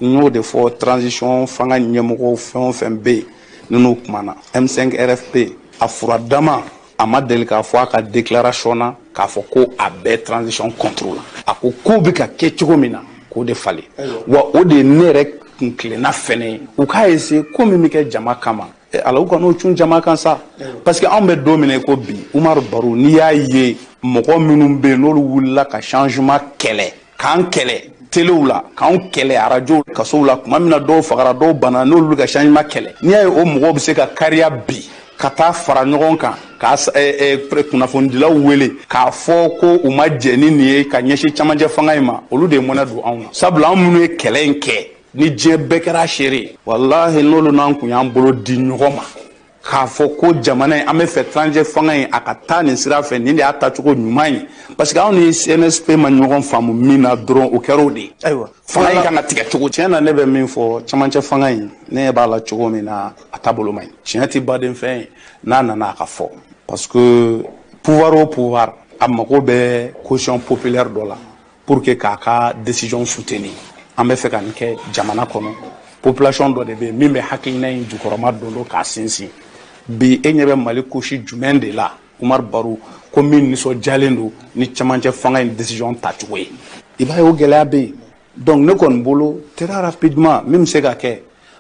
n y'o de fɔ transition fanga ɲɛmɔgɔw fɛn o fɛn bɛ yen n'u kumana M5 RFP a fura dama a ma deli k'a fɔ a ka déclaration na k'a fɔ ko a bɛɛ transition contre la a ko kow bɛ ka kɛ cogo min na k'o de falen wa o de ye ne yɛrɛ kun tilenna fɛnɛ ye u k'a essayer ko min bɛ kɛ jama kama ala u kan'o cun jama kan sa parce que anw bɛ don min na ko bi Umaru Baro n'i y'a ye mɔgɔ minnu bɛ yen n'olu wulila ka changement kɛlɛ k'an kɛlɛ telew la k'anw kɛlɛ arajo kasow la tuma min na dɔw fagara dɔw bana n'olu ka changement kɛlɛ n'i y'a ye o mɔgɔw bɛ se ka kariya bi ka taa fara ɲɔgɔn kan ka kunnafonidilaw wele k'a fɔ ko u ma jɛ ni nin ye ka ɲɛsin camancɛ fanga in ma olu de ye mɔnɛ don anw na sabula anw minnu ye kɛlɛ in kɛ ni diɲɛ bɛɛ kɛra seere walahi n'olu n'an kun y'an bolo di ɲɔgɔn ma k'a fɔ ko jamana in an bɛ fɛ camancɛ fanga in a ka taa nin sira fɛ nin de y'a tacogo ɲuman ye parce que anw ni CNSP ma ɲɔgɔn faamu min na dɔrɔn o kɛra o de ye fanga in kan ka tigɛ cogo tiɲɛ na ne bɛ min fɔ camancɛ fanga in ne b'a la cogo min na a taabolo man ɲi tiɲɛ tɛ baden fɛn ye n'a nana a ka fɔ parce que pouvoir o pouvoir a mago bɛ caution populaire dɔ la pour que k'a ka décision soutenir an bɛ fɛ ka nin kɛ jamana kɔnɔ population dɔ de bɛ yen min bɛ hakilina in jukɔrɔma don k'a sinsin bi e ɲɛ bɛ Mali couche jumɛn de la Umaru Baro ko min nisɔndiyalen don ni camancɛ fanga in décision tacogo ye i b'a ye o gɛlɛya bɛ yen donc ne kɔni bolo très rapidement min bɛ se ka kɛ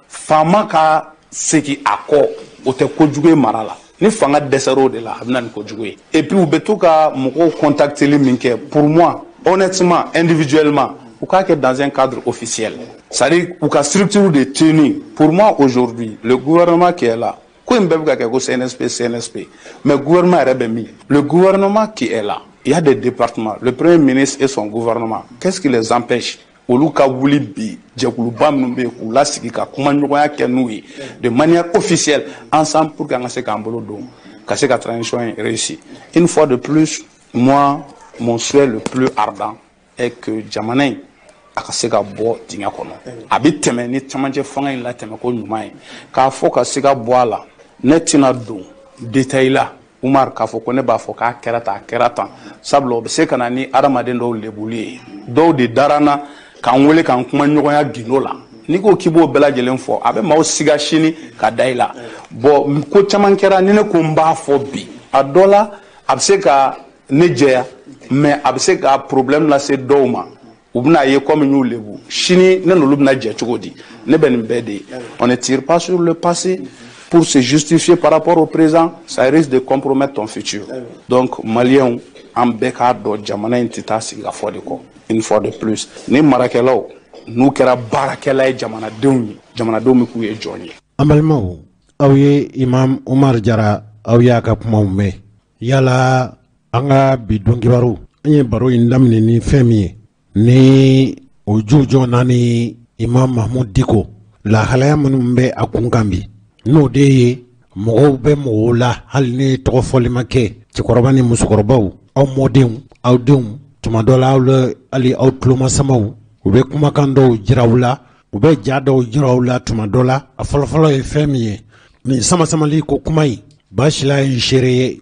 faama ka segin a kɔ o tɛ kojugu ye mara la ni fanga dɛsɛra o de la a bɛ na ni kojugu ye et puis u bɛ to ka mɔgɔw contacteli min kɛ pour moi honnêtement individuellement ou k'a kɛ dans un cadre officiel c'est-à-dire u ka structure de tenue pour moi aujourd'hui le gouvernement qui est là ko in bɛɛ bɛ ka kɛ ko CNSP mais gouvernement yɛrɛ bɛ min le gouvernement qui est là il y a des départements le premier ministre et son gouvernement qu'est-ce qui les empêche olu ka wuli bi jɛkuluba minnu bɛ yen k'u lasigi ka kuma ɲɔgɔnya kɛ n'u ye de manière officielle ensemble pour que an ka se k'an bolo don ka se ka transition réussir une fois de plus moi mon souhait le plus ardent est que jamana in a ka se ka bɔ dingɛ kɔnɔ a bɛ tɛmɛ ni camancɛ fanga in la tɛmɛ ko ɲuman ye k'a fɔ ka se ka bɔ a la ne tɛna don détail la Umaru k'a fɔ ko ne b'a fɔ k'a kɛra tan a kɛra tan sabula o bɛ se ka na ni adamaden dɔw lebuli ye dɔw de dara n na k'an wele k'an kuma ɲɔgɔnya gindo la n'i ko k'i b'o bɛɛ lajɛlen fɔ a bɛ maaw siga sini ka da i la bon ko caman kɛra ni ne ko n b'a fɔ bi a dɔ la a bɛ se ka ne jɛya mais a bɛ se ka problème lase dɔw ma u bɛna ye comme n y'u lebu sini ne n'olu bɛna jɛ cogo di ne bɛ nin bɛɛ de ye on ne tire pas sur le passé pour se justifier par rapport au présent ça risque de compromettre ton futur donc Maliens an bɛɛ k'a dɔn jamana in tɛ taa sigi ka fɔ de kɔ une fois de plus ni marakɛlaw n'u kɛra baarakɛla ye jamanadenw bɛ k'u ye jɔn ye. An balimaw aw ye Imam Umaru Jara aw y'a ka kumaw mɛn yala an ka bi don kibaru an ye baro in daminɛ ni fɛn min ye ni o jujɔn naani Imam Mahamudu Diko lahalaya minnu bɛ a kun kan bi n'o de ye mɔgɔw bɛ mɔgɔw la hali ni tɔgɔ fɔli ma kɛ cɛkɔrɔba ni musokɔrɔbaw aw mɔdenw aw denw tuma dɔ la hali aw tulomasamaw u bɛ kumakan dɔw jira aw la u bɛ ja dɔw jira aw la tuma dɔ la a fɔlɔfɔlɔ ye fɛn min ye nin samasamali ko kuma in Basila ye seere ye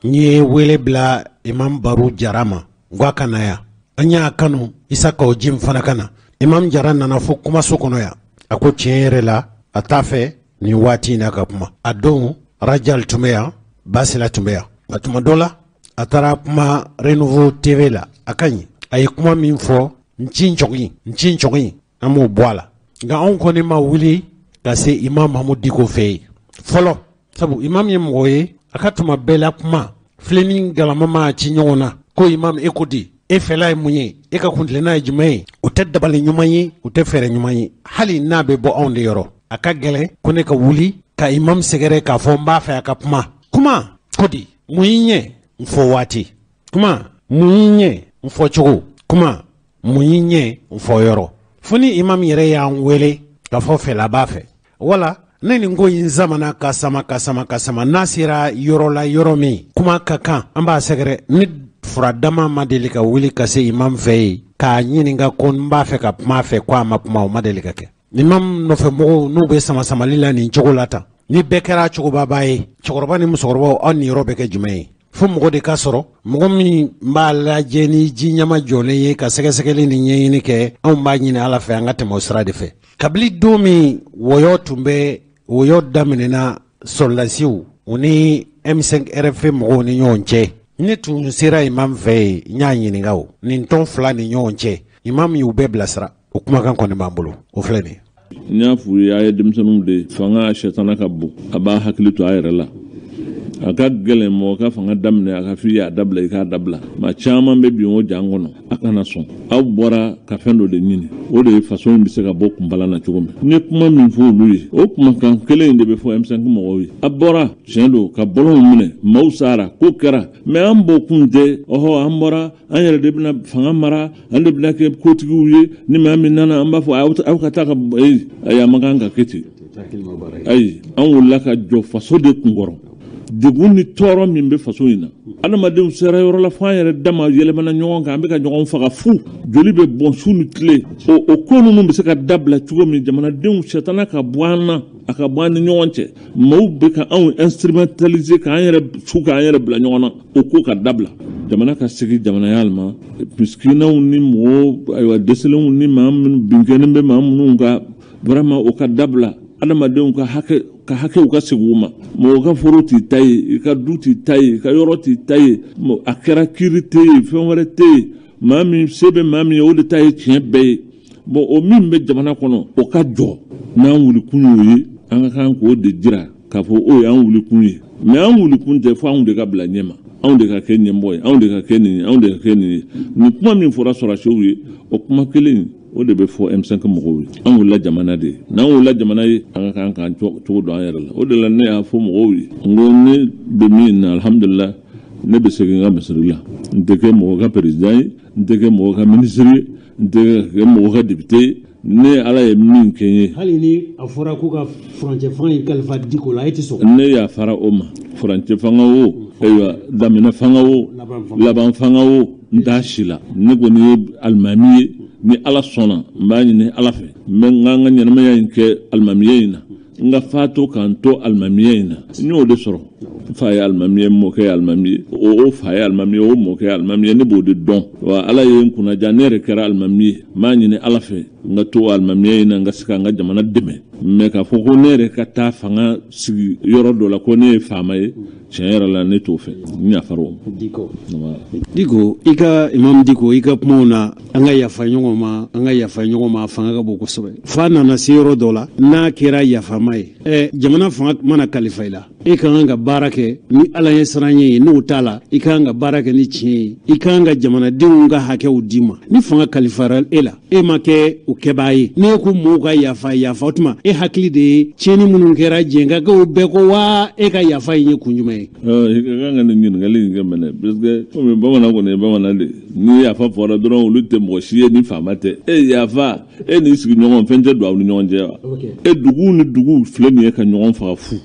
n ye wele bila Imam Baro Jara ma n ko a ka na yan an y'a kanu Isaka Ojim fana ka na Imam Jara nana fo kumaso kɔnɔ yan a ko tiɲɛ yɛrɛ la a t'a fɛ nin waati in na ka kuma a don Rajal tun bɛ yan Basila tun bɛ yan a tuma dɔ la a taara kuma Renouveau TV la a ka ɲi a ye kuma min fɔ n ci cɔgin an m'o bɔ a la nka anw kɔni ma wuli ka se Imam Mahamudu Diko fɛ yen fɔlɔ sabu Imam ye mɔgɔ ye a ka tuma bɛɛ la kuma filɛ ni galama ma ci ɲɔgɔn na ko Imam e ko di e fɛla ye mun ye e ka kuntilenna ye jumɛn ye o tɛ dabali ɲuman ye o tɛ fɛɛrɛ ɲuman ye hali n'a bɛ bɔ anw de yɔrɔ a ka gɛlɛn ko ne ka wuli ka Imam sɛgɛrɛ k'a fɔ n b'a fɛ a ka kuma ko di mun y'i ɲɛ n fɔ waati kuma mun y'i ɲɛ n fɔ cogo kuma mun y'i ɲɛ n fɔ yɔrɔ fo ni Imam yɛrɛ y'an wele k'a fɔ fɛla b'a fɛ wala ne nin ko in zamana ka sama n'a sera yɔrɔ la yɔrɔ min kuma ka kan an b'a sɛgɛrɛ ni fura dama ma deli ka wuli ka se Imam fɛ yen k'a ɲininka ko n b'a fɛ ka kuma fɛ ko a ma kuma o ma deli ka kɛ Imam nɔfɛ mɔgɔw n'u bɛ samasamali la nin cogo la tan ni bɛɛ kɛra cogobaba ye cɛkɔrɔba ni musokɔrɔbaw aw ni yɔrɔ bɛ kɛ jumɛn ye fo mɔgɔ de ka sɔrɔ mɔgɔ min b'a lajɛ ni ji ɲama jɔlen ye ka sɛgɛsɛgɛli ni ɲɛɲini kɛ anw b'a ɲini Ala fɛ an ka tɛmɛ o sira de fɛ kabili don min wɔyɔ daminɛna sɔrɔdasiw u ni M5 RFM mɔgɔw ni ɲɔgɔn cɛ ne tun sera imam fɛ n y'a ɲininka o nin tɔn fila ni ɲɔgɔn cɛ imam y'u bɛɛ bilasira o kumakan kɔni b'an bolo o filɛ nin n y'a f'u ye a ye denmisɛnninw de fanga sɛtana ka bon a b'a hakili to a yɛrɛ la a ka gɛlɛn mɔgɔ ka fanga daminɛ a ka f'i ye a dabila i k'a dabila maa caman bɛ bin o jan kɔnɔ a kana sɔn aw bɔra ka fɛn dɔ de ɲini o de ye faso in bɛ se ka bɔ kunbala na cogo min n ye kuma min fɔ olu ye o kumakan kelen in de bɛ fɔ M5 mɔgɔw ye a bɔra tiɲɛ don ka bɔlɔnw minɛ maaw sara ko kɛra mɛ an bɔ kun tɛ an bɔra an yɛrɛ de bɛna fanga mara an de bɛna kɛ kotigiw ye ni maa min nana an b'a fɔ aw ka taa ka ayi a ma kan ka kɛ ten ayi an wulila ka jɔ faso de kun kɔrɔ degun ni tɔɔrɔ min bɛ faso in na adamadenw sera yɔrɔ la fo an yɛrɛ dama yɛlɛmana ɲɔgɔn kan an bɛ ka ɲɔgɔn faga fu joli bɛ bɔn su ni tile o ko ninnu bɛ se ka dabila cogo min jamanadenw sɛtana ka bɔ an na a ka bɔ an ni ɲɔgɔn cɛ maaw bɛ ka anw instrumentaliser k'an yɛrɛ su k'an yɛrɛ bila ɲɔgɔn na o ko ka dabila jamana ka segin jamanaya ma miskinaw ni mɔgɔw ayiwa dɛsɛlenw ni maa minnu binkɛnen bɛ maa minnu ka vraiment o ka dabila adamadenw ka hakɛw ka segin u ma mɔgɔ ka foro t'i ta ye i ka du t'i ta ye i ka yɔrɔ t'i ta ye a kɛra kiiri tɛ ye fɛn wɛrɛ tɛ ye maa min se bɛ maa min ye o de ta ye tiɲɛ bɛɛ ye bon o min bɛ jamana kɔnɔ o ka jɔ n'an wulikun y'o ye an ka kan k'o de jira k'a fɔ o ye an wulikun ye mɛ an wulikun tɛ fo anw de ka bila ɲɛma anw de ka kɛ ɲɛmɔgɔ ye anw de ka kɛ nin ye anw de ka kɛ nin ye nin kuma min fɔra sɔrɔsiw ye o kuma kelen o de bɛ fɔ M5 mɔgɔw ye an wulila jamana de ye n'an wulila jamana ye an ka kan k'an cogo dɔn an yɛrɛ la o de la ne y'a fɔ mɔgɔw ye n ko ne bɛ min na alhamdulillah ne bɛ segin n ka misiri la n tɛ kɛ mɔgɔ ka président ye n tɛ kɛ mɔgɔ ka ministre ye n tɛ kɛ mɔgɔ ka député ye ne ala ye min kɛ n ye hali ni a fɔra ko ka furancɛ fanga in kalifa Diko la e tɛ sɔn ne y'a fara o ma furancɛ fanga o ayiwa daminɛ fanga o laban fanga o n t'a si la ne kɔni ye alimami ye ni ala sɔnna n b'a ɲini ala fɛ n bɛ n ka ɲɛnamaya in kɛ alimamiya in na n ka fatu k'an to alimamiya in na n y'o de sɔrɔ n fa ye alimami ye n mɔkɛ ye alimami ye o fa ye alimami ye o mɔkɛ ye alimami ye ne b'o de dɔn wa ala ye n kunnaja ne yɛrɛ kɛra alimami ye n b'a ɲini ala fɛ n ka to alimamiya in na n ka se ka n ka jamana dɛmɛ mɛ k'a fɔ ko ne yɛrɛ ka taa fanga sigi yɔrɔ dɔ la ko ne ye faama ye tiɲɛ yɛrɛ la ne t'o fɛ n yafara o Diko i ka imam Diko i ka kumaw na an ka yafa ɲɔgɔn ma an ka yafa ɲɔgɔn ma fanga ka bon kosɛbɛ fa nana se yɔrɔ dɔ la n'a kɛra yafama ye jamana fanga mana kalifa i la e ka kan ka baara kɛ ni ala ye siran ye n'o t'a la i ka kan ka baara kɛ ni tiɲɛ ye i ka kan ka jamanadenw ka hakɛw d'i ma ni fanga kalifara e la e ma kɛ o kɛbaa ye n'e ko mɔgɔw ka yafa o tuma e hakili de ye tiɲɛni minnu kɛra jɛnkakaw bɛɛ ko wa e ka yafa in ye kun jumɛn ye i ka kan ka nin ɲininkali in kɛ mɛnɛ parce que komi bamanan kɔni ye bamanan de ni yafa fɔra dɔrɔn olu tɛ mɔgɔ si ye ni faama tɛ e yafa e n'i sigiɲɔgɔn fɛn tɛ don aw ni ɲɔgɔn cɛ wa e duguw ni duguw filɛ nin ye ka ɲɔgɔn faga fu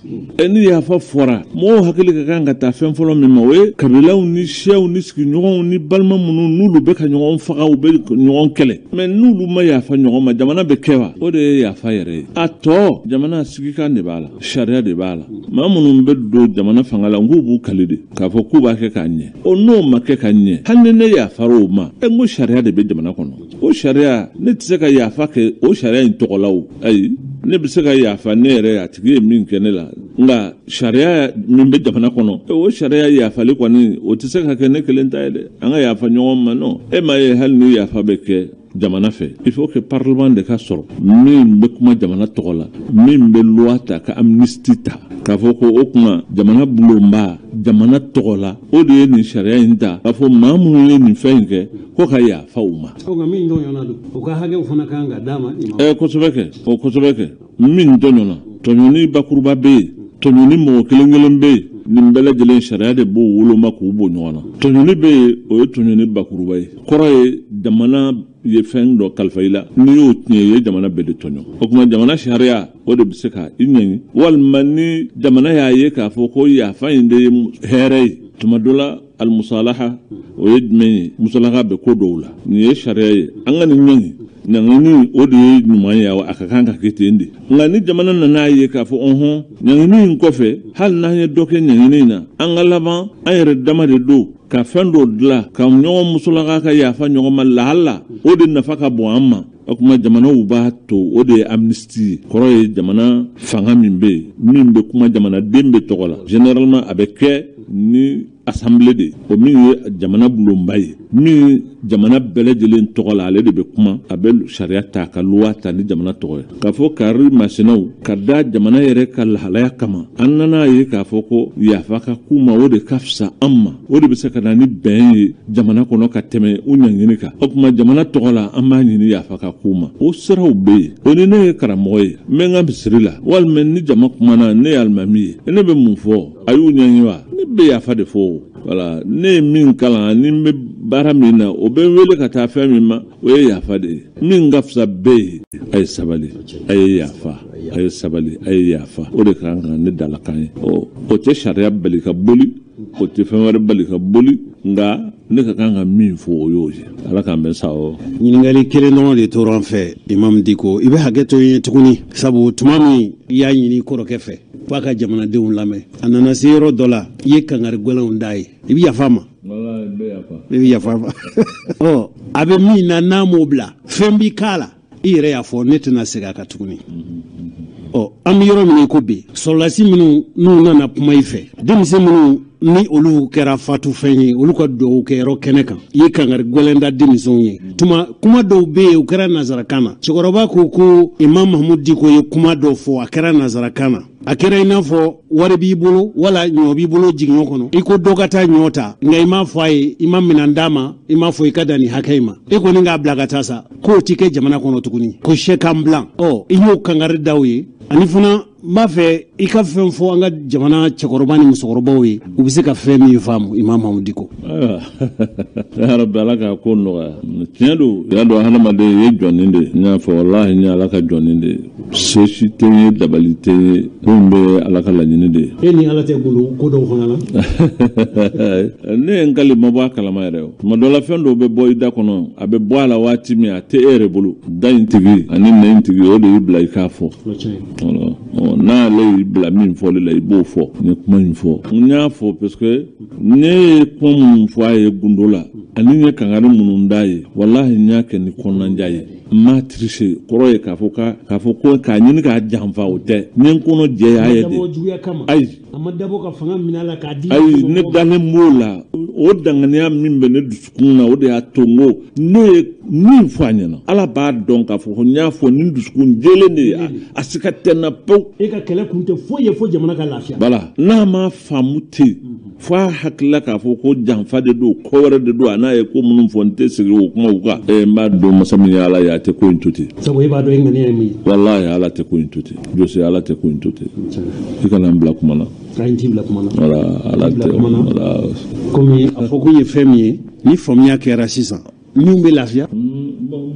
ni yafa fɔra mɔgɔw hakili ka kan ka taa fɛn fɔlɔ min ma o ye kabilaw ni siyaw ni sigiɲɔgɔnw ni balima minnu n'olu bɛ ka ɲɔgɔn faga u bɛ ɲɔgɔn kɛlɛ mɛ n'olu ma yafa ɲɔgɔn ma jamana bɛ kɛ wa o de ye yafa yɛrɛ ye a tɔ jamana sigikan de b'a la sariya de b'a la maa minnu bɛ don jamana fanga la n k'u b'u kale de k'a fɔ k'u b'a kɛ k'a ɲɛ o n'o ma kɛ ka ɲɛ hali ni ne yafara o ma n ko sariya de bɛ jamana kɔnɔ o sariya ne tɛ se ka yafa kɛ o sariya in tɔgɔ la o ayi ne bɛ se ka yafa ne yɛrɛ a tigi ye min kɛ ne la nka sariya min bɛ jamana kɔnɔ o sariya yafali kɔni o tɛ se ka kɛ ne kelen ta ye dɛ an ka yafa ɲɔgɔn ma non e ma ye hali ni yafa bɛ kɛ jamana fɛ il faut que parlement de ka sɔrɔ min bɛ kuma jamana tɔgɔ la min bɛ loi ta ka amnistie ta k'a fɔ ko o kuma jamana bulonba jamana tɔgɔ la o de ye nin sariya in ta k'a fɔ maa minnu ye nin fɛn in kɛ ko ka yafa u ma. nka min tɔɲɔna don o ka hakɛw fana kan ka d'a ma. kosɛbɛ kɛ o kosɛbɛ kɛ min tɔɲɔna tɔɲɔni bakuruba bɛ yen tɔɲɔni mɔgɔ kelen kelen bɛ yen nin bɛɛ lajɛlen sariya de b'o woloma k'u bɔ ɲɔgɔn na tɔɲɔni bɛ yen o ye tɔɲɔni bakuruba ye kɔrɔ ye jamana ye fɛn dɔ kalifa i la n'i y'o tiɲɛ i ye jamana bɛɛ de tɔɲɔ o tuma jamana sariya o de bɛ se ka i ɲɛɲi walima ni jamana y'a ye k'a fɔ ko yafa in de ye hɛrɛ ye tuma dɔ la alimusalaha o ye jumɛn ye musalaka bɛ ko dɔw la nin ye sariya ye an ka nin ɲɛɲi ɲangini o de ye ɲuman ye a ka kan ka kɛ ten de nka ni jamana nana ye k'a fɔ ɲangini in kɔfɛ hali n'an ye dɔ kɛ ɲangini in na an ka laban an yɛrɛ dama de don ka fɛn dɔ dilan ka ɲɔgɔn musolaka ka yafa ɲɔgɔn ma lahala o de nafa ka bon an ma o kuma jamanaw b'a to o de ye amnistie ye kɔrɔ ye jamana fanga min bɛ yen min bɛ kuma jamanaden bɛ tɔgɔ la généralement a bɛ kɛ ni assemblée de o min ye jamana bulonba ye min jamana bɛɛ lajɛlen tɔgɔ la ale de bɛ kuma a bɛ sariya ta ka loi ta ni jamana tɔgɔ ye k'a fɔ kari masinaw ka da jamana yɛrɛ ka lahalaya kama an nana ye k'a fɔ ko yafa ka k'u ma o de ka fisa an ma o de bɛ se ka na ni bɛn ye jamana kɔnɔ ka tɛmɛ u ɲangini kan o kuma jamana tɔgɔ la an b'a ɲini yafa ka k'u ma o siraw bɛ yen o ni ne ye karamɔgɔ ye n bɛ n ka misiri la walima ni jama kumana ne ye alimami ye ne bɛ mun fɔ a y'u ɲangi wa ne bɛ yafa de fɔ voilà ne ye min kalan ni n bɛ baara min na o bɛ wele ka taa fɛn min ma o ye yafa de ye min ka fisa bɛɛ ye a ye sabali a ye yafa a ye sabali a ye yafa o de kan ka ne dalakan ye o tɛ sariya bali ka boli o tɛ fɛn wɛrɛ bali ka boli nka ne ka kan ka min fɔ o y'o ye ala k'an bɛn sa o ɲininkali kelen dɔrɔn de tora an fɛ Imam Diko i bɛ hakɛ to ye tuguni sabu tuma min i y'a ɲini kɔrɔkɛ fɛ f'a ka jamanadenw lamɛn a nana se yɔrɔ dɔ la i ye kangari gɛlɛnw da ye i bɛ yafa ma i bɛ yafa ma a bɛ min na n'a m'o bila fɛn b'i k'a la i yɛrɛ y'a fɔ ne tɛna segin a kan tuguni an bɛ yɔrɔ min ko bi sɔrɔlasi minnu n'u nana kuma i fɛ denmisɛn minnu ni olu kɛra fatu fɛn ye olu ka dugawu kɛ yɔrɔ kɛnɛ kan i ye kangari gɛlɛn da denmisɛnw ye kuma dɔw bɛ yen u kɛra nazarakan na cɛkɔrɔba ko Imam Mahamudu Diko ye kuma dɔw fɔ a kɛra nazarakan na a kɛra i n'a fɔ wari b'i bolo wala ɲɔ b'i bolo jigiɲɔ kɔnɔ i ko dɔ ka taa ɲɔ ta nka i m'a fɔ a ye i ma minɛn d'a ma i m'a fɔ i ka dan nin hakɛ in ma e kɔni k'a bila ka taa sa k'o ti kɛ jamana kɔnɔ tuguni ko chèque en blanc i y'o kangari daw ye ani fana n b'a fɛ i ka fɛn fɔ an ka jamana cɛkɔrɔba ni musokɔrɔbaw ye u bɛ se ka fɛn min faamu Imam Mahamudu Diko yarabi ala ka ko nɔgɔya tiɲɛ don y'a dɔn hadamaden ye jɔnnin de n y'a fɔ walahi n ye ala ka jɔnnin de sesi tɛ ye dabali tɛ ye min bɛ ala ka laɲini de e ni ala tɛ bolo ko dɔw fana la ne ye n kali ma bɔ a kalama yɛrɛ o tuma dɔ la fɛn dɔw bɛ bɔ i da kɔnɔ a bɛ bɔ a la waati min a tɛ e yɛrɛ bolo da in tigi ani nɛ in tigi o de y'i bila i k'a fɔ n'ale y'i bila min fɔli la i b'o fɔ n ye kuma in fɔ n y'a fɔ parce que ne ye kuma minnu fɔ a ye gundo la ani n ye kangari minnu d'a ye walahi n y'a kɛ ni kɔnɔnadiya ye n m'a tricher kɔrɔ ye k'a fɔ ko k'a ɲini k'a janfa o tɛ n ye n kɔnɔ jɛya ye de ayi a ma dabɔ ka fanga minɛ a la k'a di ayi ne dalen b'o la o danganiya min bɛ ne dusukun na o de y'a to n ko ne ye min fɔ a ɲɛna ala b'a dɔn k'a fɔ ko n y'a fɔ ni dusukun jɛlen de ye a se ka tɛ n na pewu e ka kɛlɛ kun tɛ foyi ye fo jamana ka lafiya bala n'a ma faamu ten f'a hakilila k'a fɔ ko janfa de don ko wɛrɛ de don a n'a ye ko minnu fɔ n tɛ segin o kumaw kan n b'a dɔn masa min ye ala ye a tɛ ko in to ten sabu e b'a dɔn e ŋaniya ye min ye walahi ala tɛ ko in to ten jose ala tɛ ko in to ten i kana n bila kuma na t'i bila kuma na voilà ala tɛ voilà komi a fɔ ko ye fɛn min ye ni faamuya kɛra sisan min bɛ lafiya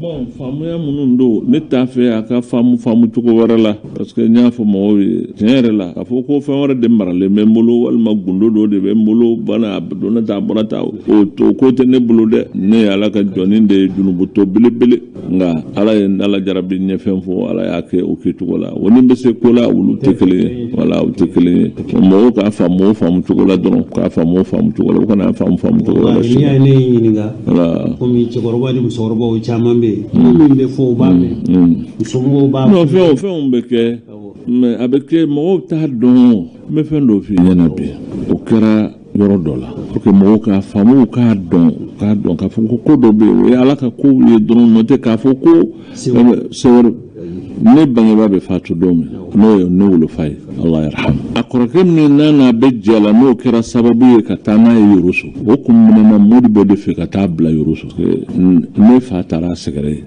bon faamuya minnu don ne t'a fɛ a ka faamu cogo wɛrɛ la parce que n y'a fɔ mɔgɔw ye tiɲɛ yɛrɛ la k'a fɔ ko fɛn wɛrɛ de maralen bɛ n bolo walima gundo dɔ de bɛ n bolo bana a donna ta a bɔra ta o ko tɛ ne bolo dɛ ne ye ala ka jɔnni de ye junubutɔ belebele nka ala ye ala jarabi ɲɛfɛn fɔ ala y'a kɛ o kɛcogo la o ni bɛ se ko la olu tɛ kelen ye voilà u tɛ kelen ye mɔgɔw k'a faamu cogo la dɔrɔn k'a faamu cogo la u kana faamu cogo la n'i y'a ye ne ɲininka komi cɛkɔrɔba ni musokɔrɔbaw caman bɛ yen min bɛ fɔ o b'a mɛn musomɔgɔw b'a fɔ fɛnw bɛ kɛ mais a bɛ kɛ mɔgɔw t'a dɔn n bɛ fɛn dɔ f'i ɲɛna bi o kɛra yɔrɔ dɔ la pour que mɔgɔw k'a faamu k'a dɔn k'a fɔ ko dɔ bɛ yen o ye ala ka kow ye dɔrɔn n'o tɛ k'a fɔ ko sewɛrɛ ne bangebaa bɛ fatu don min n'o ye ne wolofa ye ala yarham a kɔrɔkɛ min n'a bɛ jɛ la n'o kɛra sababu ye ka taa n'a ye yoroso o kun minɛna Modibo de fɛ ka taa bila yoroso ne fa taara a sɛgɛrɛ ye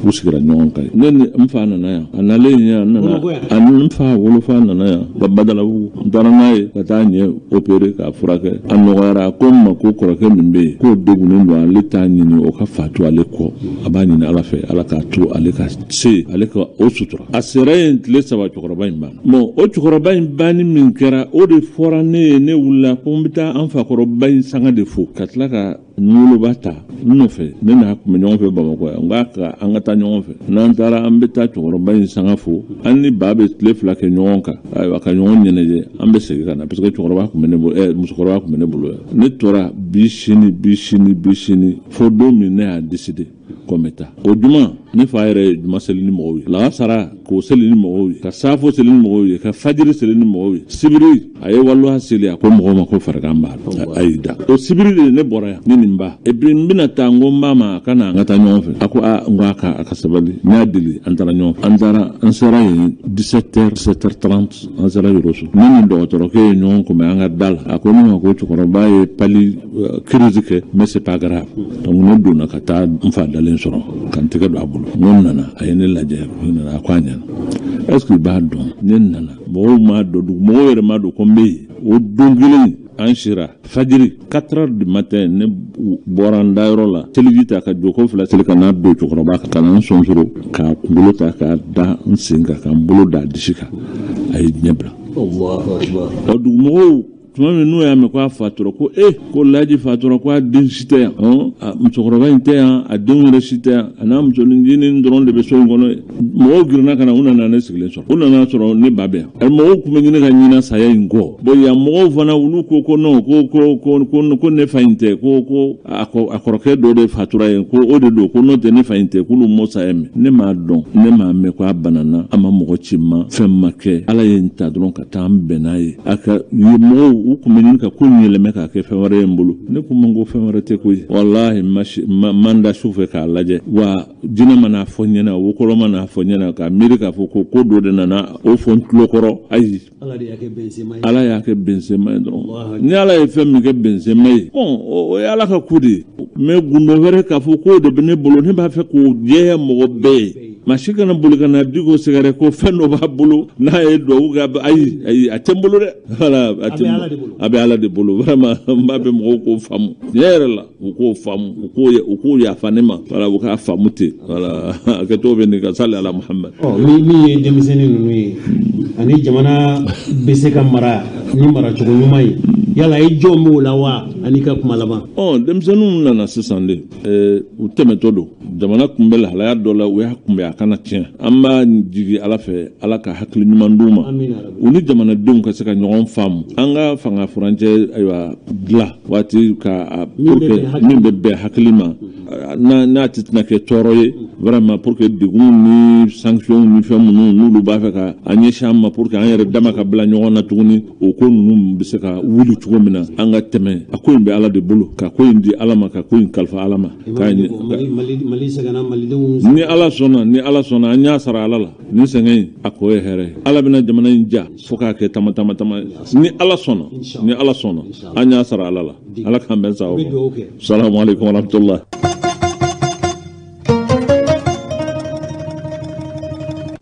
u sigira ɲɔgɔn kan ne ni n fa nana yan a nalen yan n fa wolofa nana yan Badalabugu n taara n'a ye ka taa ɲɛ opéré k'a furakɛ a nɔgɔyara a ko n ma ko kɔrɔkɛ min bɛ yen k'o degunnen don ale t'a ɲini o ka fatu ale kɔ a b'a ɲini ala fɛ ala k'a to ale ka se ale ka o sutura a sera yen tile 3 cɛkɔrɔba in banna bon o cɛkɔrɔba in banni min kɛra o de fɔra ne ye ne wulila ko n bɛ taa an fakɔrɔba in sanga de fo ka tila ka n'olu b'a ta n nɔfɛ ne n'a kun bɛ ɲɔgɔn fɛ Bamakɔ yan n k'a ka an ka taa ɲɔgɔn fɛ n'an taara an bɛ taa cɛkɔrɔba in sanga fo an ni ba bɛ tile 2 kɛ ɲɔgɔn kan ayiwa ka ɲɔgɔn ɲɛnajɛ an bɛ segin ka na parce que cɛkɔrɔba kun bɛ ne bolo musokɔrɔba kun bɛ ne bolo yan ne tora bi sini fo don min ne y'a décidé ko n bɛ taa o juma ne fa yɛrɛ ye juma seli ni mɔgɔw ye lagasara k'o seli ni mɔgɔw ye ka saafo seli ni mɔgɔw ye ka fajiri seli ni mɔgɔw ye sibiri a ye waliha seli a ko mɔgɔw ma ko farigan b'a la a y'i da o sibiri de ne bɔra yan ne nin ba et puis n bɛna taa n ko n ba ma ka na an ka taa ɲɔgɔn fɛ a ko n ko a ka sabali n y'a deli an taara ɲɔgɔn fɛ an sera yen 17h30 an sera Yoroso ne ni dɔgɔtɔrɔkɛ ye ɲɔgɔn kunbɛn an ka da la a ko ne ma ko cɛkɔrɔba ye pali crise kɛ mais c'est pas grave donc ne donna ka taa n fa dalen sɔrɔ ka n tɛgɛ don a bolo n nana a ye ne lajɛ ne nana a ko a ɲɛna est-ce que i b'a dɔn ne nana mɔgɔw m'a dɔn mɔgɔw yɛrɛ m'a dɔn ko n bɛ yen o don kelen an sera fajiri 4h du matin ne bɔra n dayɔrɔ la seliji ta ka joko 2 seli ka n'a don cɛkɔrɔba ka na n sonsoro k'a kunkolo ta k'a da n sen kan ka n bolo da a disi kan a ye ɲɛ bila o dugumɔgɔw tuma min n'o y'a mɛn ko a fatura ko ko Laji fatura ko a den si tɛ yan musokɔrɔba in tɛ yan a denw yɛrɛ si tɛ yan a n'a musonin dɔrɔn de bɛ so in kɔnɔ mɔgɔw girinna ka na u nana ne sigilen sɔrɔ u nana sɔrɔ ne ba bɛ yan mɔgɔw tun bɛ ɲini ka ɲina saya in kɔ bon yan mɔgɔw fana olu ko non ko ne fa in tɛ ko a kɔrɔkɛ dɔ de fatura yen ko o de don ko n'o tɛ ne fa in tɛ k'olu mɔ saya mɛn ne m'a dɔn ne m'a mɛn ko a banana a ma mɔgɔ ci ma fɛn ma kɛ Ala ye n ta dɔrɔn ka taa n bɛn n'a ye a ka mɔgɔw u kun bɛ ɲini ka ko yɛlɛmɛ k'a kɛ fɛn wɛrɛ ye n bolo ne ko man ko fɛn wɛrɛ tɛ koyi wallahi man da su fɛ k'a lajɛ wa jinɛ mana fɔ ɲɛna wokɔlɔ mana fɔ ɲɛna k'a miiri k'a fɔ ko dɔ de nana o fɔ n tulo kɔrɔ ayi Ala y'a kɛ bɛnsema ye dɔrɔn ni Ala ye fɛn min kɛ bɛnsema ye o ye Ala ka ku de ye mais gundo wɛrɛ k'a fɔ k'o de bɛ ne bolo ne b'a fɛ k'o jɛya mɔgɔ bɛɛ ye maa si kana boli ka na di ko sɛgɛrɛ ko fɛn dɔ b'a bolo n'a ye duwawu kɛ ayi a tɛ n bolo dɛ voilà a bɛ Ala de bolo vraiment n b'a bɛ mɔgɔw k'o faamu tiɲɛ yɛrɛ la u k'o faamu u k'o yafa ne ma voilà u k'a faamu ten voilà a kɛtɔ bɛ nin ka sali ala Muhammad min ye denmisɛnnin ninnu ye ani jamana bɛ se ka mara ni maracogo ɲuman ye yala i jɔn b'o la wa ani ka kuma laban denmisɛnninw nana sisan de u tɛmɛtɔ don jamana kun bɛ lahalaya dɔ la u y'a kunbɛn a kana tiɲɛ an b'a jigi Ala fɛ Ala ka hakili ɲuman d'u ma u ni jamanadenw ka se ka ɲɔgɔn faamu an ka fanga furancɛ ayiwa dilan waati ka min bɛ bɛn hakili ma n'a tɛ tɛna kɛ tɔɔrɔ ye vraiment pour que degun ni sanction ni fɛn minnu n'olu b'a fɛ ka a ɲɛsin an ma pour que an yɛrɛ dama ka bila ɲɔgɔn na tuguni o ko ninnu bɛ se ka wuli cogo min na an ka tɛmɛ a ko in bɛ Ala de bolo ka ko in di Ala ma ka ko in kalifa Ala ma ni Ala sɔnna an y'a sara Ala la ni sɛgɛn in a ko ye hɛrɛ ye Ala bɛna jamana in ja fo k'a kɛ tama ni Ala sɔnna an y'a sara Ala la Ala k'an bɛn sa o salamu alaikum wa rahmatullah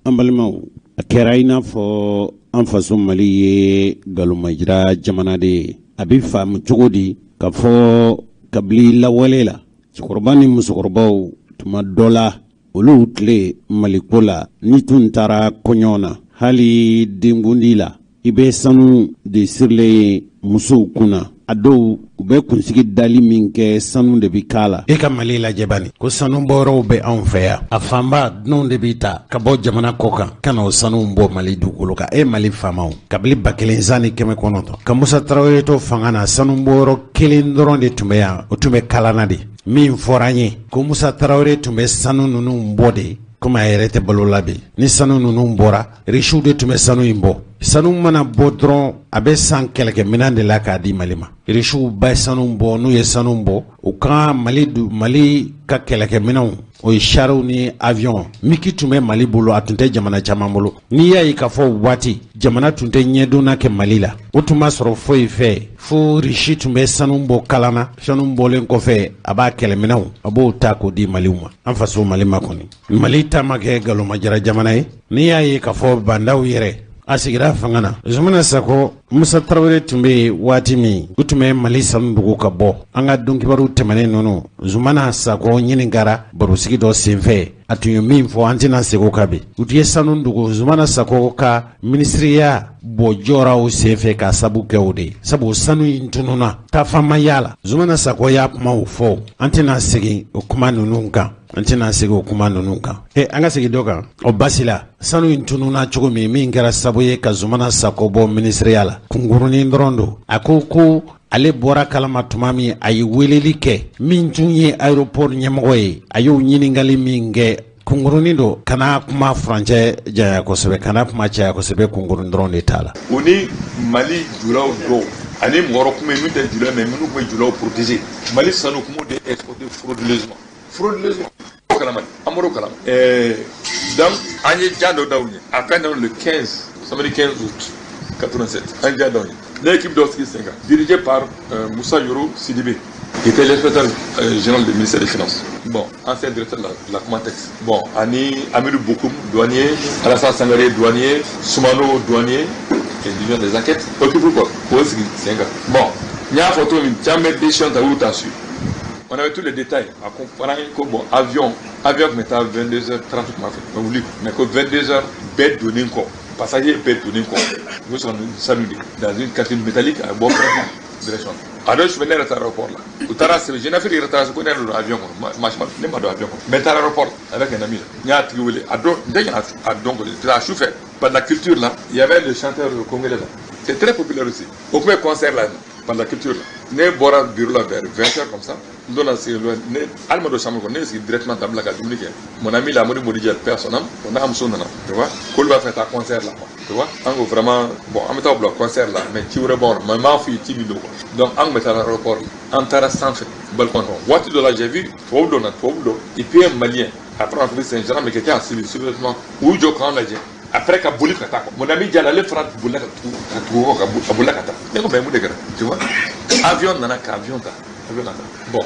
an balimaw a kɛra i n'a fɔ an faso Mali ye galomajira jamana de ye a bɛ faamu cogo di ka fɔ kabili lawale la cɛkɔrɔba ni musokɔrɔbaw tuma dɔ la olu tile Maliko la ni tun taara kɔɲɔ na hali denkundi la i bɛ sanu de sirilen musow kunna a dɔw u bɛ kunsigi dali min kɛ sanu de bi k'a la e ka Mali lajɛ bani ko sanu bɔyɔrɔw bɛ anw fɛ yan a fanba dunanw de bi ta ka bɔ jamana kɔ kan ka na o sanu bɔ Mali dugukolo kan Mali faamaw kabili 1900 ka Musa Tarawele to fanga na sanu bɔyɔrɔ kelen dɔrɔn de tun bɛ yan o tun bɛ kalana de min fɔra an ye ko Musa Tarawele tun bɛ sanu ninnu bɔ de comme a yɛrɛ tɛ balo la bi ni sanu ninnu bɔra riches de tun bɛ sanu in bɔ sanu mana bɔ dɔrɔn a bɛ san kɛlɛkɛminɛn de la k'a di Mali ma riches ba sanu bɔ n'u ye sanu bɔ u ka Mali ka kɛlɛkɛminɛnw o ye chars ni avions miki tun bɛ Mali bolo a tun tɛ jamana caman bolo n'i y'a ye k'a fɔ waati jamana tun tɛ ɲɛdonna kɛ Mali la o tun b'a sɔrɔ foyi fɛ fo riches tun bɛ sanu bɔ kalana sanu bɔlen kɔfɛ a b'a kɛlɛminɛnw a b'o ta k'o di Maliw ma an faso Mali ma kɔni Mali ta ma kɛ galomajara jamana ye n'i y'a ye k'a fɔ bandaw yɛrɛ a sigira fanga na Zumana Sako Musa Tarawele tun bɛ waati min u tun bɛ Mali sanu dugu ka bɔ an ka donkibaru tɛmɛnen ninnu Zumana Sako ɲininkara barosigi dɔ senfɛ a tun ye min fɔ an tɛna sego ka bi u ye sanu dogo Zumana Sako ka ministiriya bɔ jɔraw senfɛ ka sabu kɛ o de sabu sanu in tununa taafamaya la Zumana Sako y'a kumaw fɔ an tɛna segin o kuma ninnu kan an tɛna segin o kuma ninnu kan an ka segin dɔ kan o basi la sanu in tununa cogo min kɛra sabu ye ka Zumana Sako bɔ ministiriya la kunkurunin dɔrɔn don a ko ale bɔra kalama tuma min a ye weleli kɛ min tun ye aéroport ɲɛmɔgɔ ye a y'o ɲiningali min kɛ kunkurunin don kana kuma furancɛ janya kosɛbɛ kana kuma caya kosɛbɛ kunkurun dɔrɔn de t'a la o ni Mali julaw dɔw ani mɔgɔ kuma min tɛ jula mais minnu tun bɛ julaw protéger Mali sanu kuma de exporté frauduleusement kalama amaro kalama donc an ye ja dɔ d'aw ye à peine le 15 samedi 15 août 87 an ja d'aw ye l'équipe d'Oski Senga, dirigée par Moussa Yoro Sidibé, qui était l'inspecteur général du ministère des Finances. Bon, ancien directeur de la Comatex. Bon, Ani Amirou Bokoum, douanier, Alassane Sangaré, douanier, Soumano, douanier, et division des enquêtes. Occupé quoi Oski Senga. Bon, il y a une photo, jamais décision t'as su. On avait tous les détails. À comparer que bon, avion qui mettait à 22h30, mais que 22h, bête donnée quoi. Passager peut donner quoi. Nous sommes salués dans une cabine métallique à bon direction. Alors je venais à l'aéroport là. Au Taras, je n'ai fait retard, je connais l'avion, je n'ai pas d'avion. Mais à l'aéroport avec un ami là. Il y a trouvé donc la chauffeur. Par la culture là, il y avait le chanteur congolais là. C'est très populaire aussi. Au premier concert là, par la culture là. Ne bora bureau là vers 20h comme ça. Nous on a c'est le alma de chambre qu'on est directement dans la Dominique. Mon ami la modi modi personnel, on a amson là, tu vois. Qu'on va faire ta concert là, tu vois. En gros vraiment bon, en mettant le concert là, mais tu bon, maman fille timido. Donc en mettant l'aéroport, en terrasse sans fait, balcon. Voiture de là j'ai vu, faut et puis un malien après en Saint-Jean mais qui était en civil sous-vêtement où je quand là après qu'à bouler kata mon ami Diallo le frère bouler kata bouler kata mais comme même tu vois avion nana avion bon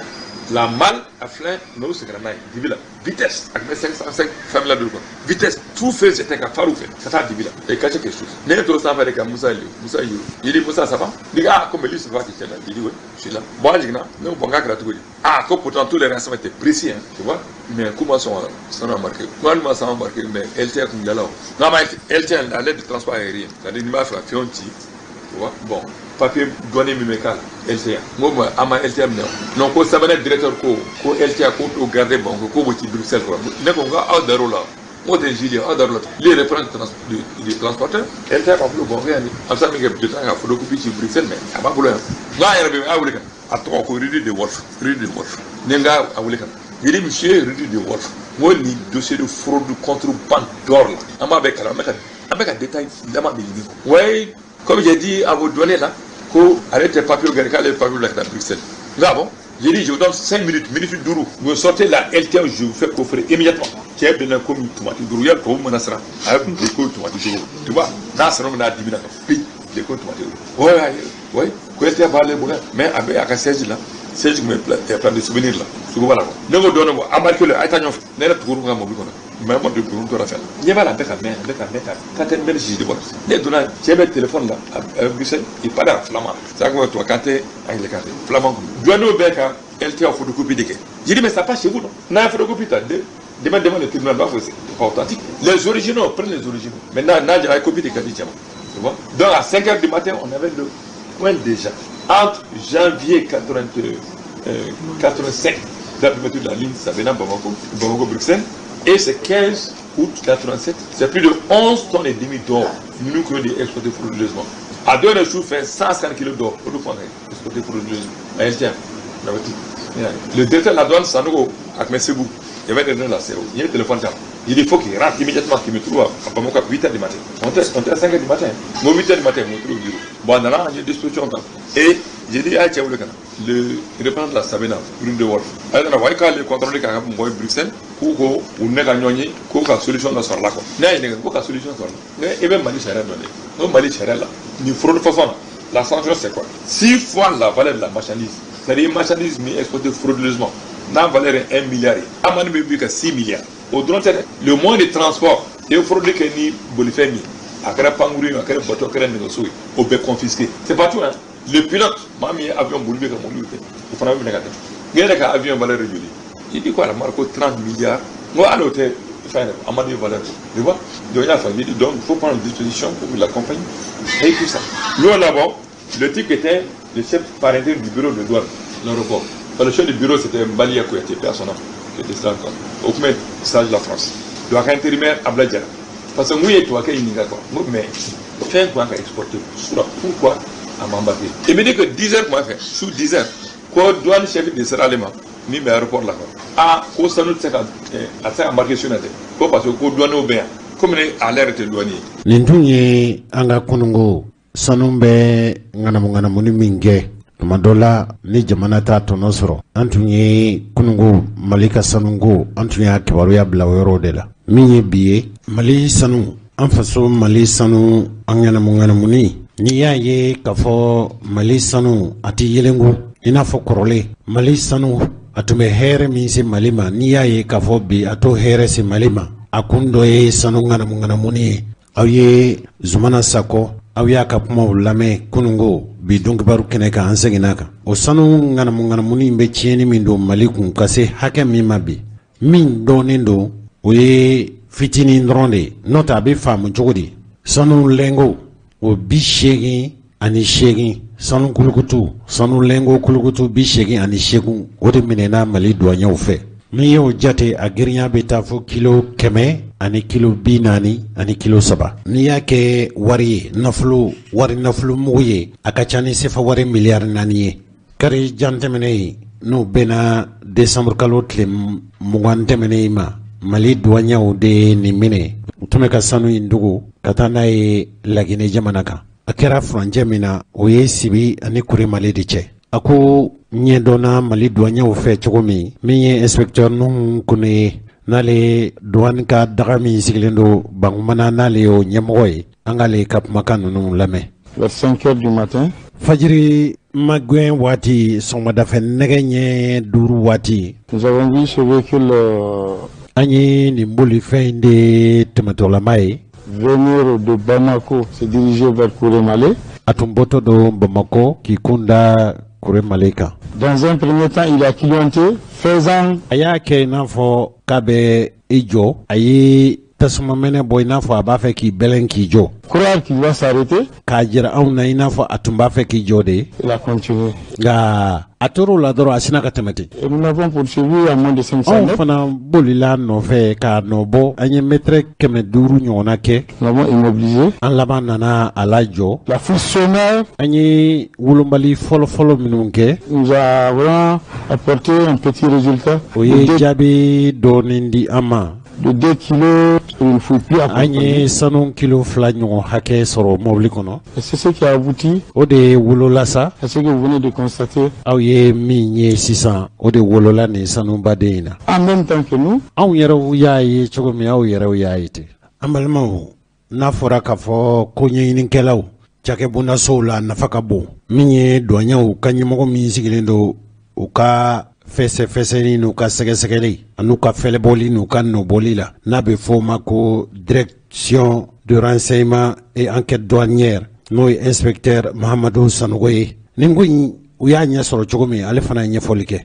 la malle a flain nous c'est granay divila vitesse avec 505 femmes là de quoi vitesse tout fait c'était qu'à faire ça t'a divila et cacher quelque chose n'est trop ça avec Moussa il dit Moussa ça va dit ah comme lui c'est pas qui est là il dit oui je suis là bon je dis non bon gars gratuit ah comme pourtant tous les renseignements étaient précis hein, tu vois mais comment sont remarqué comment sont remarqué mais elle tient comme là non mais elle tient à l'aide du transport aérien c'est-à-dire une marque Fionti tu vois bon papier douanier médical LTA moi ama LTA non ko sabane directeur ko LTA ko to garder bon ko mo ci Bruxelles ko ne ko nga aw daro la mo de jili aw daro la les représentants du transporteur LTA ko bon rien am sa mi ngi de temps ko do ko ci Bruxelles mais aba bulo nga yara be awuli kan atto ko ridi de wolf ne nga awuli kan yidi monsieur ridi de wolf mo ni dossier de fraude contrebande d'or là ama be kala avec un détail vraiment de l'idée ouais. Comme j'ai dit à vos douaniers là, qu'on arrête les papiers au Garical et les papiers à Bruxelles. Là, bon, j'ai dit, je vous donne 5 minutes, minute d'ourou. Vous sortez la LTA, je vous fais coffrer immédiatement. Qui est bien comme tomate d'ourou, il y a pour vous, Nasra, avec une déco tomate d'ourou. Tu vois, Nasra, on a 10 minutes. Puis, déco tomate d'ourou. Ouais, quoi LTA va aller, mais avec un 16 là, 16 je me plein de souvenirs là. Ce que voilà. Ne vous donnez pas, embarquez le Aïtagnon, n'est-ce pas pour un mobile. Mais moi, de Burundi, on a fait. Il y avait la béca, quand elle me dit de voir. Il y a un téléphone là, à Bruxelles, il parle à flamand. Ça, toi, quand tu es avec les cartes, flamand. Douane Béca, elle tient en photocopie de quai. J'ai dit, mais ça passe chez vous, non? Non, la photocopie, demain, le tribunal va c'est pas authentique. Les originaux, prenez les originaux. Maintenant, j'ai la copie des cartes. Tu vois? Donc, à 5h du matin, on avait le point déjà. Entre janvier 85, date de la ligne Sabena Bamako-Bruxelles, et c'est 15 août 87, c'est plus de 11 tonnes et demi d'or. Nous qui avons exporté frauduleusement. À 2 jours, fait 150 kg d'or. Pour nous faire exporter frauduleusement. Le directeur de la douane, Sanogo, avec mes sebou, il y avait des là, il y a un téléphone. Il dit il faut qu'il rentre immédiatement, qu'il me trouve à Bamako à 8h du matin. On est à 5h du matin. Moi, 8h du matin, je me trouve au bureau. Bon, on a une disposition. Et j'ai dit à Tchaoulé, le représentant de la Sabena, Bruno de Wolf. Alors, on va aller contrôler quand même Bruxelles. Pour qu'on ait gagné, qu'on ait une solution dans ce là. Il y a une solution sur là. Et même Mali Chérel donné. Non, Mali Chérel là. Une fraude de façon. La sanction, c'est quoi? 6 fois la valeur de la marchandise. C'est-à-dire, une marchandise exploitée frauduleusement. La valeur est 1 milliard. À mon avis, c'est 6 milliards. Au drone, le moyen de transport, il faut que ni bolifémi, à quel pangouri, à quel bateau, à quel négocié, au bec confisqué. C'est pas tout, hein. Le pilote, mamie, avion bolifé comme on lui fait. Il faut avoir une négative. Il y a un avion valeur régulier. Il dit quoi, la marque 30 milliards Moi, à l'hôtel, on m'a dit voilà, tu vois, donc il faut prendre des dispositions pour l'accompagner et tout ça. Nous, là-bas, le type était le chef parental du bureau de douane, l'aéroport. Le chef du bureau, c'était Mbalia Kouyaté, personne qui était ça encore. Au premier stage de la France. Le intérimaire à Bladjara. Parce que moi, et toi, qui est mais fais quoi qu'à exporter. Pourquoi à m'embarquer? Il me dit que 10 heures, moi, sous 10 heures, quoi, douane chef de Sierra Leone, ni l'aéroport là. Ah, quoi, ça nous sert à embarquer sur la tête. Quoi, parce que quoi, douane au bien. Comme à l'air de douanier. Nintunye anga kunungo sanumbe ngana muni minge. Madola ni jamana ta tono soro antunye kunungu malika sanungo antunye akibaru ya bila wero de la minye biye mali sanu anfaso mali sanu angana muni ni ya ye kafo mali sanu ati yelengu ina fo korole mali sanu atume here minsi malima ni ya ye kafo bi ato here si malima akundo ye sanu ngana muni awye zumana sako awya ka kuma lame kunungo bi donkibaru kene ka an segina kan o sanu ŋanamu be tiɲɛni min don mali kun ka se hakɛ min ma bi min dɔɔnin don o ye fitinin dɔrɔn de n'o tɛ a bɛ faamu cogo di sanu lɛngo o 88 sanu lɛngo kulukutu 88 o de minɛna mali duwanɲɛw fɛ min y'o jate a girinya bɛ taa fo kilo 100 ani kilo 40 ani kilo 3 n'i y'a kɛ wari ye wari nafolo mugu ye a ka ca ni sefa wari miliyari 4 ye kari jan tɛmɛnen n'o bɛnna desanburu kalo tile 20 tɛmɛnen ma mali duwanɲɛw de nin minɛ u tun bɛ ka sanu in dogo ka taa n'a ye laginɛ jamana kan a kɛra furancɛ min na o ye sibi ani kuri mali de cɛ a ko ɲɛdɔnna mali duwanɲɛw fɛ cogo min ye inspecteur Nuhu Kone ye n'ale douane ka daga min sigilen don Bankumana n'ale y'o ɲɛmɔgɔ ye an k'ale ka kumakan ninnu lamɛn. Vers 5 heures du matin. Fajiri magwɛn waati sɔgɔmadafɛ nɛgɛ ɲɛ 5 waati. Nous avons vu ce véhicule. An ye nin bolifɛn in de tɛmɛtɔlama ye. Venir de Bamako se diriger vers Kuremale. A tun bɔtɔ don Bamako k'i kun da Kuremale kan. Dans un premier temps, il a clienté, faisant. A y'a kɛ i n'a fɔ k'a bɛ i jɔ a ye tasuma mɛnɛ bɔ i n'a fɔ a b'a fɛ k'i bɛlɛn k'i jɔ. Croire qu'il va s'arrêter. K'a jira anw na i n'a fɔ a tun b'a fɛ k'i jɔ de. Il a continué. Nka a tor'o la dɔrɔn a sina ka tɛmɛ ten. Et nous l'avons poursuivi à moins de 500 anw mètres. fana bolila nɔfɛ k'a nɔ bɔ an ye mètre 500 ɲɔgɔnna kɛ. Nous l'avons immobilisé. An laban nana a lajɔ. La foule sommaire. An ye wolonbali fɔlɔfɔlɔ minnu kɛ. Nous avons apporté un petit résultat. O ye jaabi dɔɔnin di an ma. De 2 kilos, il ne faut plus an ye sanu kilo 2 ɲɔgɔn hakɛ sɔrɔ mobili kɔnɔ. Et c'est ce qui a abouti. O de wolola sa. C'est ce que vous venez de constater. Aw ye min ye sisan o de wolola nin sanubaden in na. En même temps que nous. Anw yɛrɛw y'a ye cogo min aw yɛrɛw y'a ye ten. An balimaw n'a fɔra k'a fɔ ko ɲɛɲinikɛlaw cakɛbondasow la nafa ka bon min ye douaniers ka ɲɛmɔgɔ min sigilen don u ka fɛsɛfɛsɛni n'u ka sɛgɛsɛgɛli an'u ka fɛlɛbɔli n'u ka nɔbɔli la n'a bɛ fɔ o ma ko direction de renseignement et enquête douanière n'o ye inspecteur Mahamadu Sanogo ye nin ko in u y'a ɲɛ sɔrɔ cogo min ale fana ye ɲɛfɔli kɛ.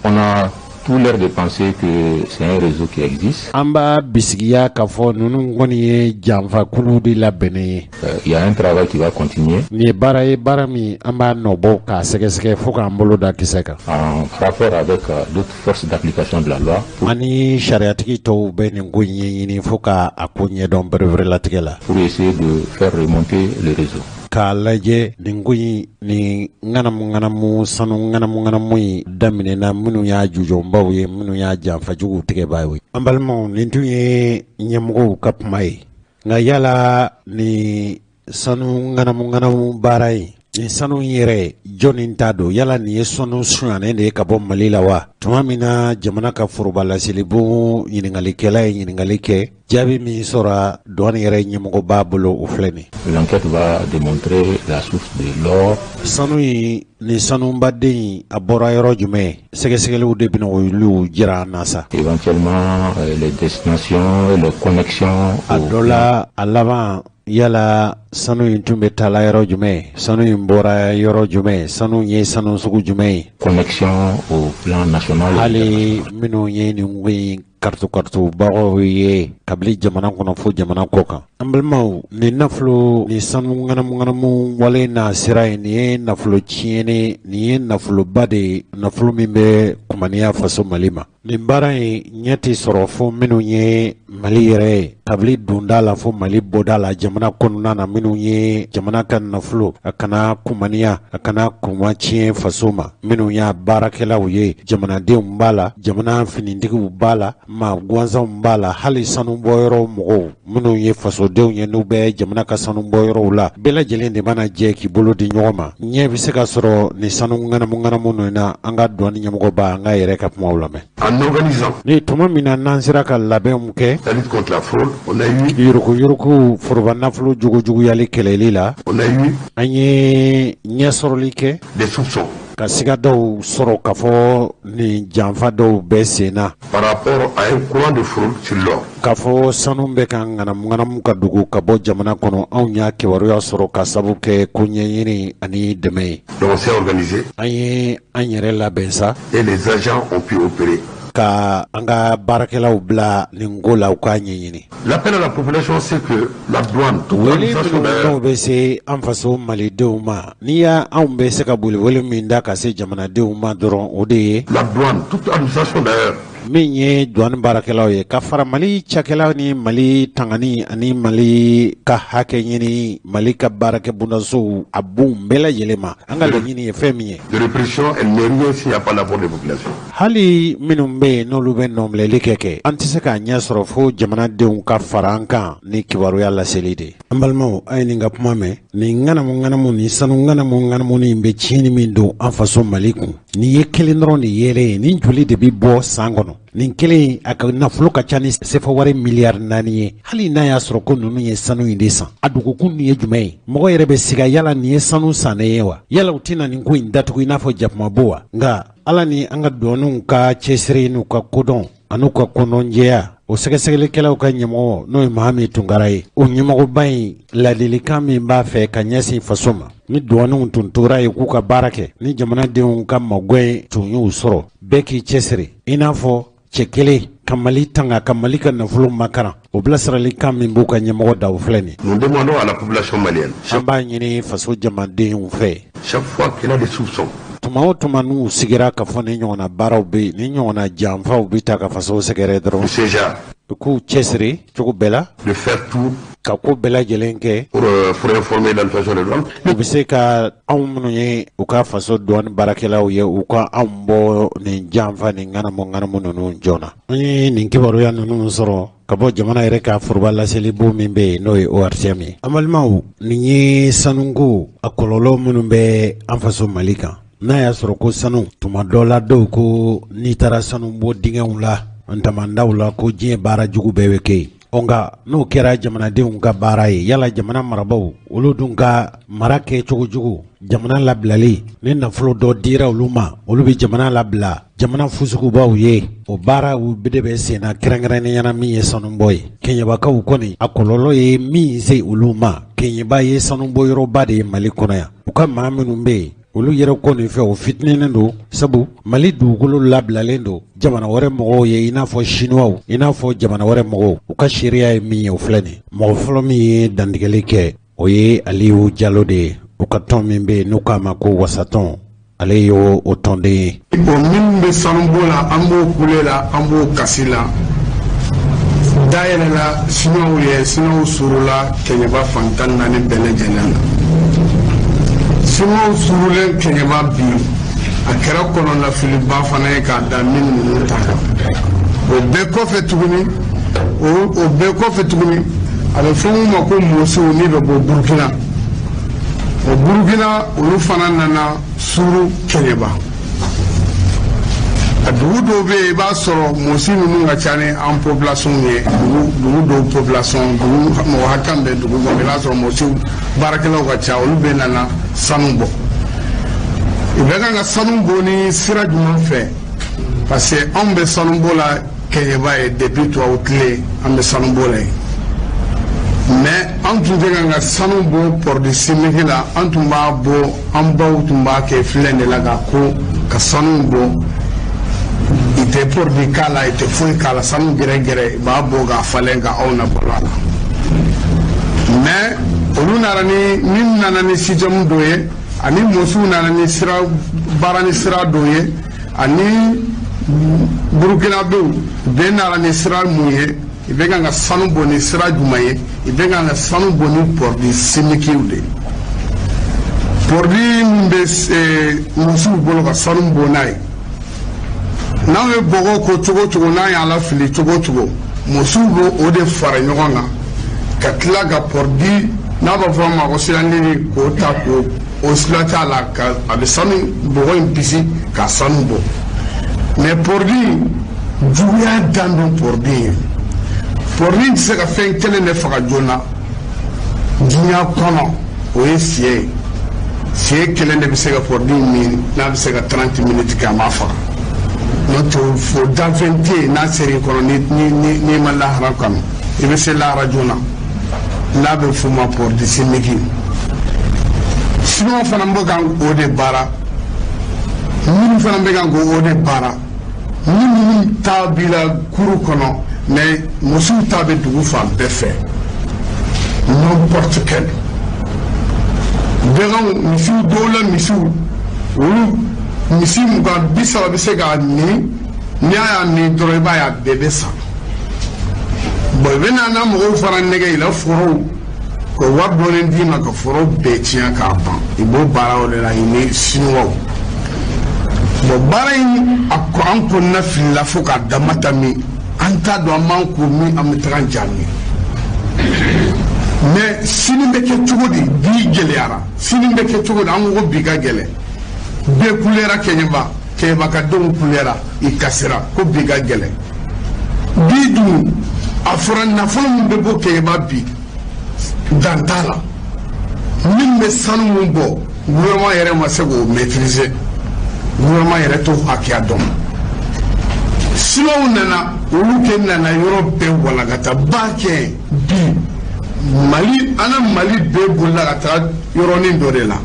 On a tout l'air de penser que c'est un réseau qui existe. An b'a bisigiya k'a fɔ ninnu kɔni ye janfakulu de labɛnnen ye. Il y a un travail qui va continuer. Nin ye baara ye baara min an b'a nɔbɔ k'a sɛgɛsɛgɛ fo k'an bolo da kisɛ kan. En rapport avec d'autres forces d'application de la loi. Ani sariatigi tɔw bɛ nin ko in ɲɛɲini fo k'a ko ɲɛdɔn berebere la. Pour essayer de faire remonter le réseau. K'a lajɛ nin ko in nin ŋanamu sanu ŋanamu in daminɛna minnu y'a jujɔnbaw ye minnu y'a janfajuguw tigɛbaa ye. An balimaw nin tun ye ɲɛmɔgɔw ka kuma ye nka yala nin sanu ŋanamu baara in nin sanu in yɛrɛ jɔnni t'a don yala nin ye sanu suɲanen de ye ka bɔ Mali la wa tuma min na jamana ka forobalaselibugu ɲiningalikɛla ye ɲininkali kɛ jaabi min sɔrɔ douane yɛrɛ ɲɛmɔgɔ b'a bolo o filɛ nin. L'enquête va démontrer la source de l'or. Sanu in nin sanubaden a bɔra yɔrɔ jumɛn sɛgɛsɛgɛliw de bɛna olu jira an na sa. Éventuellement les destinations et les connexions. A dɔ la a laban yala sanu in tun bɛ taala yɔrɔ jumɛn sanu in bɔra yɔrɔ jumɛn sanu ye sanu sugu jumɛn Connexion au plan national. hali minnu ye nin ko in kartu-kartubagaw ye kabili jamana kɔnɔ fo jamana kɔ kan an balimaw nin nafolo nin sanu ŋanamu wale n'a sira ye nin ye nafolo tiɲɛni nin ye nafoloba de ye nafolo min bɛ kumaniya faso Mali ma nin baara in ɲɛ tɛ sɔrɔ fo minnu ye Mali yɛrɛ ye kabili donda la fo Mali bɔda la jamana kɔnɔna na minnu ye jamana ka nafolo a kana kumaniya a kana kuma tiɲɛ faso ma minnu y'a baarakɛlaw ye jamanadenw b'a la jamana finitigiw b'a la maa gansanw b'a la hali sanubɔyɔrɔ mɔgɔw minnu ye fasodenw ye n'u bɛ jamana ka sanubɔyɔrɔw la bɛɛ lajɛlen de mana jɛ k'i bolo di ɲɔgɔn ma ɲɛ bɛ se ka sɔrɔ nin sanu ŋanamu ninnu na an ka dɔn ni ɲɛmɔgɔba an ka yɛrɛ ka kumaw lamɛn. En organisant ni tuma min na n'an sera ka labɛnw kɛ la lutte contre la fraude, on a eu yuruku foroba nafolo jugujuguyali kɛlɛli la an ye ɲɛsɔrɔli kɛ des soupçons ka siga dɔw sɔrɔ k'a fɔ nin janfa dɔw bɛ sen na par rapport à un courant de fraude sur l'or. k'a fɔ sanu bɛ ka ŋanamu ka dugu ka bɔ jamana kɔnɔ anw y'a kibaruya sɔrɔ ka sabu kɛ ko ɲɛɲini ani dɛmɛ ye. Donc on s'est organisé an ye an yɛrɛ labɛn sa et les agents ont pu opérer. ka an ka baarakɛlaw bila nin ko la u k'a ɲɛɲini. L'appel à la population, c'est que la douane, toute wele l'administration minnu d'ailleurs, bɛ se an faso malidenw ma n'i y'a anw bɛ se ka boli wele min da ka se jamanadenw ma dɔrɔn o de ye la douane, toute l'administration d'ailleurs, min ye douane baarakɛlaw ye ka fara Mali cakɛlaw ni Mali tangani ani Mali ka hakɛ ɲini Mali ka baarakɛ bundasow a bon bɛɛ lajɛlen ma an ka laɲini ye fɛn min ye de répression, elle n'est rien s'il n'y a pas l'apport des populations. hali minnu bɛ yen n'olu bɛ nɔminɛli kɛ an tɛ se k'a ɲɛ sɔrɔ fo jamanadenw ka fara an kan ni kibaruya laseli de an balimaw a ye nin ka kuma mɛn nin ŋanamu ni sanu ŋanamu ni bɛ tiɲɛni min don an faso Mali kun nin ye kelen dɔrɔn de yelen ye nin joli de bɛ bɔ san kɔnɔ nin kelen a ka nafolo ka ca ni sefa wari miliyari 4 ye hali n'a y'a sɔrɔ ko ninnu ye sanu in de san a dugukun nin ye jumɛn ye mɔgɔ yɛrɛ bɛ siga yala nin ye sanu sannen ye wa yala u tɛna nin ko in datugu i n'a fɔ jakumabo wa nka ala ni an ka dɔɔninw ka cɛsiri n'u ka kodɔn an'u ka kɔnɔnjɛya o sɛgɛsɛgɛlikɛlaw ka ɲɛmɔgɔ n'o ye Mahami Tunkara ye o ɲɛmɔgɔba in ladilikan min b'a fɛ ka ɲɛsin faso ma ni dɔɔninw tun tora ye k'u ka baara kɛ ni jamanadenw ka magɔn tun y'u sɔrɔ bɛɛ k'i cɛsiri i n'a fɔ cɛ kelen ka Mali tanga ka Mali ka nafolo makaran o bilasiralikan min b'u ka ɲɛmɔgɔ da o filɛ nin Nous demandons à la population malienne, an b'a ɲini faso jamadenw fɛ chaque fois qu'il y a des soupçons, tuma o tuma n'u sigira ka fɔ ni ɲɔgɔnna baaraw bɛ ni ɲɔgɔnna janfaw bɛ ta ka faso sɛgɛrɛ dɔrɔn de ces gens, u k'u cɛsiri cogo bɛɛ la de faire tout ka ko bɛɛ lajɛlen kɛ pour informer l'administration des douanes. u bɛ se ka anw minnu ye u ka faso douane baarakɛlaw ye u ka anw bɔ nin janfa nin ŋanamu ninnu joona an ye nin kibaruya ninnu sɔrɔ ka bɔ jamana yɛrɛ ka foroba laseli bon min bɛ yen n'o ye ORTM ye an balimaw nin ye sanuko a kɔlɔlɔ minnu bɛ an faso Mali kan n'a y'a sɔrɔ ko sanu tuma dɔ la dɔw ko n'i taara sanu bɔ dingɛw la ntamandaw la ko diɲɛ baara jugu bɛɛ bɛ kɛ yen nka n'o kɛra jamanadenw ka baara ye yala jamana marabaw olu dun ka mara kɛ cogo jugu jamana labilali ni nafolo dɔ dira olu ma olu bɛ jamana labila jamana fusugubaw ye o baara u de bɛ sen na kɛrɛnkɛrɛnnenya min ye sanubɔ ye kɛɲɛbakaw kɔni a kɔlɔlɔ ye min se olu ma kɛɲɛba ye sanubɔyɔrɔba de ye Mali kɔnɔ yan u ka maa minnu bɛ yen olu yɛrɛ kɔni fɛ o fitininen don sabu Mali dugukolo labilalen don jamana wɛrɛ mɔgɔw ye i n'a fɔ Chinois i n'a fɔ jamana wɛrɛ mɔgɔw u ka sariya ye min ye o filɛ nin mɔgɔ fɔlɔ min ye dantigɛli kɛ o ye Aliyu Jalo de ye u ka tɔn min bɛ yen n'u k'a ma ko wasatɔn ale ye o tɔnden ye. Bon min bɛ sanubo la an b'o kule la an b'o kasi la dayɛlɛ la Chinois ye Chinois surula kɛɲɛba fantan 4 bɛɛ lajɛlen na. Chinois surulen kɛɲɛba bi a kɛra kɔnɔnafiliba fana ye k'a da min ninnu ta kan o bɛɛ kɔfɛ tuguni a bɛ fɔ mun ma ko mɔsiw ni bɛ bɔ Burukina o Burukina olu fana nana suru kɛɲɛba a dugu dɔw bɛ yen i b'a sɔrɔ mɔsi ninnu ka ca ni an population ye dugu dɔw population dugu mɔgɔ hakɛ bɛ dugu kɔnɔ i b'a sɔrɔ mɔsiw baarakɛlaw ka ca olu bɛ nana sanu bɔ u bɛ kan ka sanu bɔ ni sira jumɛn fɛ parce que anw bɛ sanu bɔ la kɛɲɛba ye depuis tubabu tile an bɛ sanu bɔ la yen mais an tun tɛ ka sanu bɔ pɔrɔdi simiki la an tun b'a bɔ an baw tun b'a kɛ filɛ de la ka ko ka sanu bɔ i tɛ pɔrɔdi k'a la i tɛ foyi k'a la sanu gɛrɛgɛrɛ i b'a bɔ k'a falen ka aw na balo a la mais olu nana ni min nana ni système dɔ ye ani mɔsiw nana ni sira baara ni sira dɔ ye ani burukinabew bɛɛ nana ni sira mun ye i bɛ kan ka sanu bɔ ni sira jumɛn ye i bɛ kan ka sanu bɔ ni pɔrɔdi simikiw de pɔrɔdi min bɛ mɔsiw bolo ka sanu bɔ n'a ye n'anw ye bɔgɔ ko cogo cogo n'an y'a lafili cogo cogo mɔsiw bɛ o de fara ɲɔgɔn kan ka tila ka pɔrɔdi n'a b'a fɔ a ma ko siranlili k'o ta ko o sira t'a la ka a bɛ sanu bɔgɔ in bisi ka sanu bɔ mais pɔrɔdi juguya dan don pɔrɔdi ye pɔrɔdi tɛ se ka fɛn kelen de faga joona diɲɛ kɔnɔ o ye si ye si kelen de bɛ se ka pɔrɔdi min n'a bɛ se ka 30 minutes kɛ a ma faga n'o tɛ fo danfɛn tɛ yen n'a sera i kɔnɔ n'i ma lahara kanu i bɛ se lahara joona n'a bɛ f'o ma pɔrɔdi simiki sinɔgɔ fana bɛ kan o de baara minnu fana bɛ kan k'o de baara ni minnu ta b'i la kuru kɔnɔ mais musow ta bɛ dugu fan bɛɛ fɛ n'importe quel bɛnkanw misiw dɔw la misiw olu misi 20-30 bɛ se k'a ɲini n'i y'a ɲini dɔrɔn i b'a ye a bɛɛ bɛ sa bon i bɛ n'a mɔgɔw fara nɛgɛ i la forow ka wari dɔɔni d'i ma ka foro bɛɛ tiɲɛ k'a ban i b'o baara o de la i ni sinuwaw bon baara in an kɔnɔna filila fo k'a dama tɛmɛ an t'a dɔn an b'an ko min an bɛ taga ja min mais sini bɛ kɛ cogo di bi gɛlɛyara sini bɛ kɛ cogo di an ko bi ka gɛlɛn bɛɛ kulera kɛɲɛba ka denw kulera i kasira ko bi ka gɛlɛn bi dun a fɔra nafolo min bɛ bɔ kɛɲɛba bi dan t'a la min bɛ sanu min bɔ gouvernement yɛrɛ ma se k'o maîtriser gouvernement yɛrɛ t'o hakɛya dɔn silaw nana olu kɛ nana yɔrɔ bɛɛ walagata ba kɛ bi mali ana mali bɛɛ bolila ka taga yɔrɔnin dɔ de la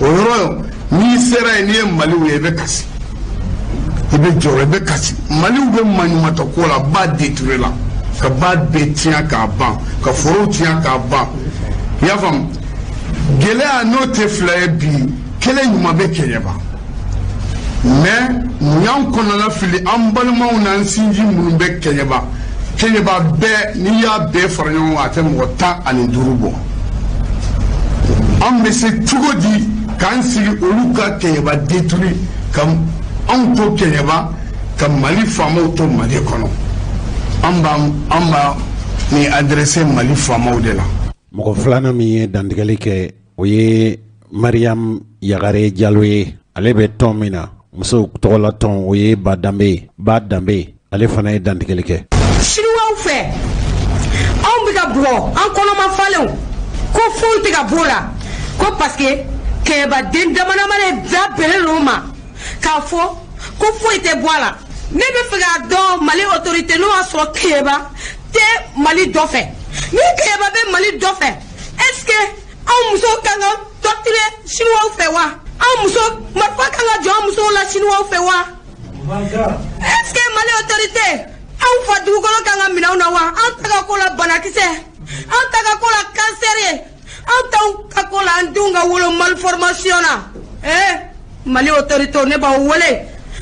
o yɔrɔ n'i sera yen n'i ye maliw ye i bɛ kasi i bɛ jɔrɔ i bɛ kasi maliw bɛ maɲumatɔ ko la ba détruire la ka ba bɛɛ tiɲɛ k'a ban ka forow tiɲɛ k'a ban i y'a faamu gɛlɛya n'o tɛ fila ye bi kelen ɲuman bɛ kɛɲɛba mais y'an kɔnɔna fili an balimaw n'an sinji minnu bɛ kɛɲɛba bɛɛ n'i y'a bɛɛ fara ɲɔgɔn kan a tɛ mɔgɔ 15 bɔ an bɛ se cogo di k'an sigi olu ka kɛɲɛba détruire ka anw to kɛɲɛba ka mali faamaw to mali kɔnɔ an b'a ni adressé mali faamaw de la mɔgɔ filanan min ye dantigɛli kɛ o ye Mariam Yagare Jalo ye ale bɛ tɔn min na muso tɔgɔla tɔn o ye ba danbe ale fana ye dantigɛli kɛ siniwaw fɛ anw bɛ ka bugɔ an kɔnɔma falenw ko foyi tɛ ka b'o la ko parce que kɛɲɛbaden damadama de da bɛnnen n'o ma k'a fɔ ko foyi tɛ bɔ a la ne bɛ fɛ k'a dɔn mali autorité n'o y'a sɔrɔ kɛɲɛba tɛ mali dɔ fɛ ni kɛɲɛba bɛ mali dɔ fɛ est ce que anw musow kan ka torturer siniwaw fɛ wa anw muso marifa kan ka jɔ an musow la siniwaw fɛ wa est ce que mali autorité anw fa dugukolo kan ka minɛw na wa an ta ka ko la banakisɛ an ta ka ko la cancer ye an t'anw ka ko la an denw ka wolo malformation na mali autorité ne b'aw wele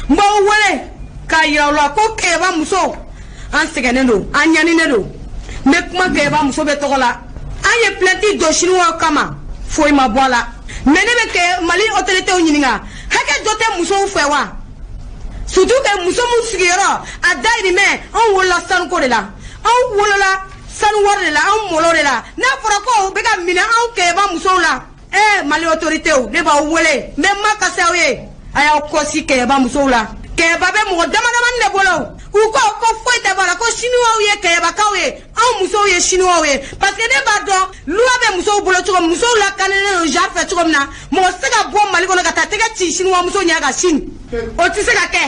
n b'aw wele k'a yira aw la ko kɛɲɛba muso an sɛgɛnnen don an ɲaninen don n bɛ kuma kɛɲɛba muso bɛ tɔgɔ la an ye plainte don siniwaw kama foyi ma bɔ a la mais ne bɛ kɛ mali autorité ɲininka hakɛ dɔ tɛ musow fɛ wa surtout que muso min sigiyɔrɔ a dayirimɛ anw wolola sanuko de la anw wolola sanu wari de la anw mɔlɔ de la n'a fɔra ko u bɛ ka minɛ anw kɛɲɛba musow la mali autorité ne b'aw wele n bɛ makasi aw ye a y'aw kɔsi kɛɲɛba musow la kɛɲɛba bɛ mɔgɔ damadamani de bolo u ko ko foyi tɛ b'a la ko siniwaw ye kɛɲɛbakaw ye anw musow ye siniwaw ye parce que ne b'a dɔn loi bɛ musow bolo cogo min musow lakanenen don genre fɛ cogo min na mɔgɔ tɛ se ka bɔ mali kɔnɔ ka taa tɛgɛ ci siniwa muso ɲɛ ka sini o tɛ se ka kɛ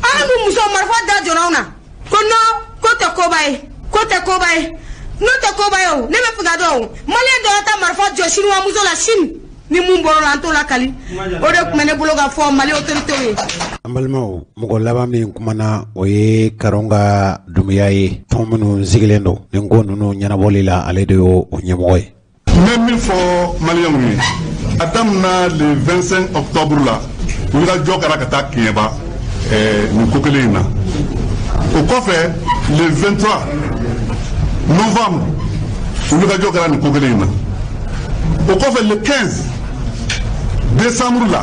anw dun musow marifa da jɔra anw na ko non ko tɛ koba ye n'o tɛ koba ye o ne bɛ fɛ ka dɔn o maliyɛn dɔ ta marifa jɔ siniwa muso la sini ni mun bɔra an t'o lakali o de tun bɛ ne bolo ka fɔ mali autorité ye. an balimaw mɔgɔ laban min kumana o ye Karonga Dumbuya ye tɔn minnu sigilen don nin ko ninnu ɲɛnabɔli la ale de y'o ɲɛmɔgɔ ye. n bɛ min fɔ maliyɛnw ye a daminɛ le 25 octobre la wulikajɔ kɛra ka taa Kɛɲɛba nin ko kelen in na o kɔfɛ le 23 novembre wulikajɔ kɛra nin ko kelen in na o kɔfɛ le 15 décembre la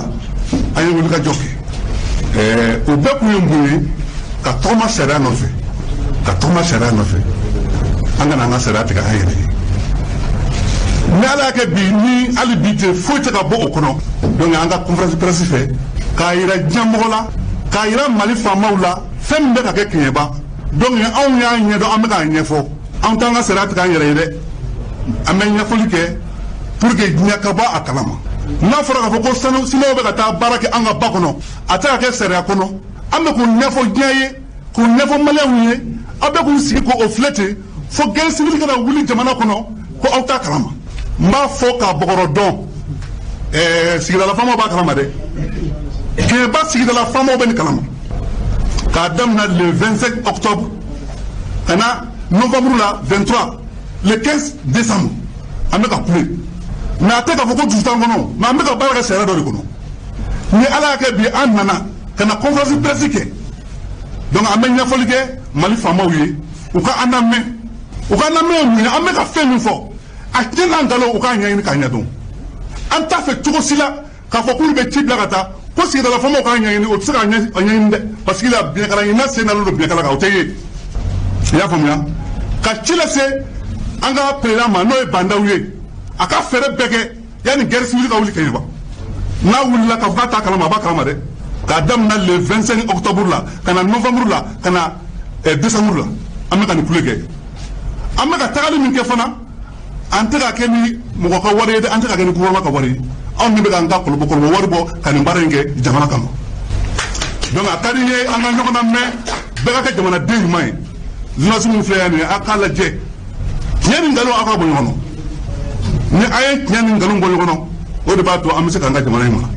an ye wulikajɔ kɛ o bɛɛ kun ye mun ye ka tɔgɔma sariya nɔfɛ an kana an ka sariya tigɛ an yɛrɛ ye ni ala y'a kɛ bi ni hali bi tɛ foyi tɛ ka bɔ o kɔnɔ donc an ka conférence presse fɛ k'a yira diɲɛmɔgɔ la k'a yira mali faamaw la fɛn min bɛ ka kɛ Kɛɲɛba donc anw y'a ɲɛdɔn an bɛ k'a ɲɛfɔ an t'an ka sariya tigɛ an yɛrɛ ye dɛ an bɛ ɲɛfɔli kɛ pour que diɲɛ ka bɔ a kalama n'a fɔra k'a fɔ ko siniwaw bɛ ka taa baara kɛ an ka ba kɔnɔ a tɛ ka kɛ sariya kɔnɔ an bɛ k'o ɲɛfɔ diɲɛ ye k'o ɲɛfɔ maliyɛnw ye aw bɛ k'u sigi k'o filɛ ten fo guerre civile kana wuli jamana kɔnɔ ko aw t'a kalama n b'a fɔ k'a bɔgɔrɔ dɔn sigidala faamaw b'a kalama dɛ Kɛɲɛba sigidala faamaw bɛ nin kalama k'a daminɛ le 25 octobre ka na novembre la 23 le 15 décembre an bɛ ka kule mais a tɛ k'a fɔ ko dusu t'an kɔnɔ mais an bɛ ka baara kɛ sariya dɔ de kɔnɔ ni ala y'a kɛ bi an nana ka na conférence presse kɛ donc an bɛ ɲɛfɔli kɛ mali faamaw ye u ka an lamɛn ye mun ye an bɛ ka fɛn min fɔ a tiɲɛ n'an nkalon u k'a ɲɛɲini k'a ɲɛdɔn an t'a fɛ cogo si la k'a fɔ k'olu bɛ ci bila ka taa ko sigidala faamaw k'a ɲɛɲini o tɛ se k'a ɲɛɲini dɛ parce que la biɲɛkala ɲinina sen nalen don biɲɛkala kan o tɛ ye i y'a faamuya ka ci lase an ka président ma n'o ye Bandaw ye a ka fɛɛrɛ bɛɛ kɛ yanni guerre civile ka wuli Kɛɲɛba n'a wulila k'a fɔ k'a t'a kalama a b'a kalama dɛ k'a daminɛ le 25 octobre la ka na novembre la ka na décembre la an bɛ ka nin kule kɛ an bɛ ka tagali min kɛ fana an tɛ ka kɛ ni mɔgɔ ka wari ye dɛ an tɛ ka kɛ ni gouvernement ka wari ye anw de bɛ k'an ka kɔlɔbɔ wari bɔ ka nin baara in kɛ jamana kama donc a ka di n ye an ka ɲɔgɔn lamɛn bɛɛ ka kɛ jamanaden ɲuman ye journaliste minnu filɛ yan nin ye a k'a lajɛ tiɲɛ ni nkalon aw ka bɔ ɲɔgɔn na ni a ye tiɲɛ ni nkalon bɔ ɲɔgɔn na o de b'a to an bɛ se k'an ka jamana in mara.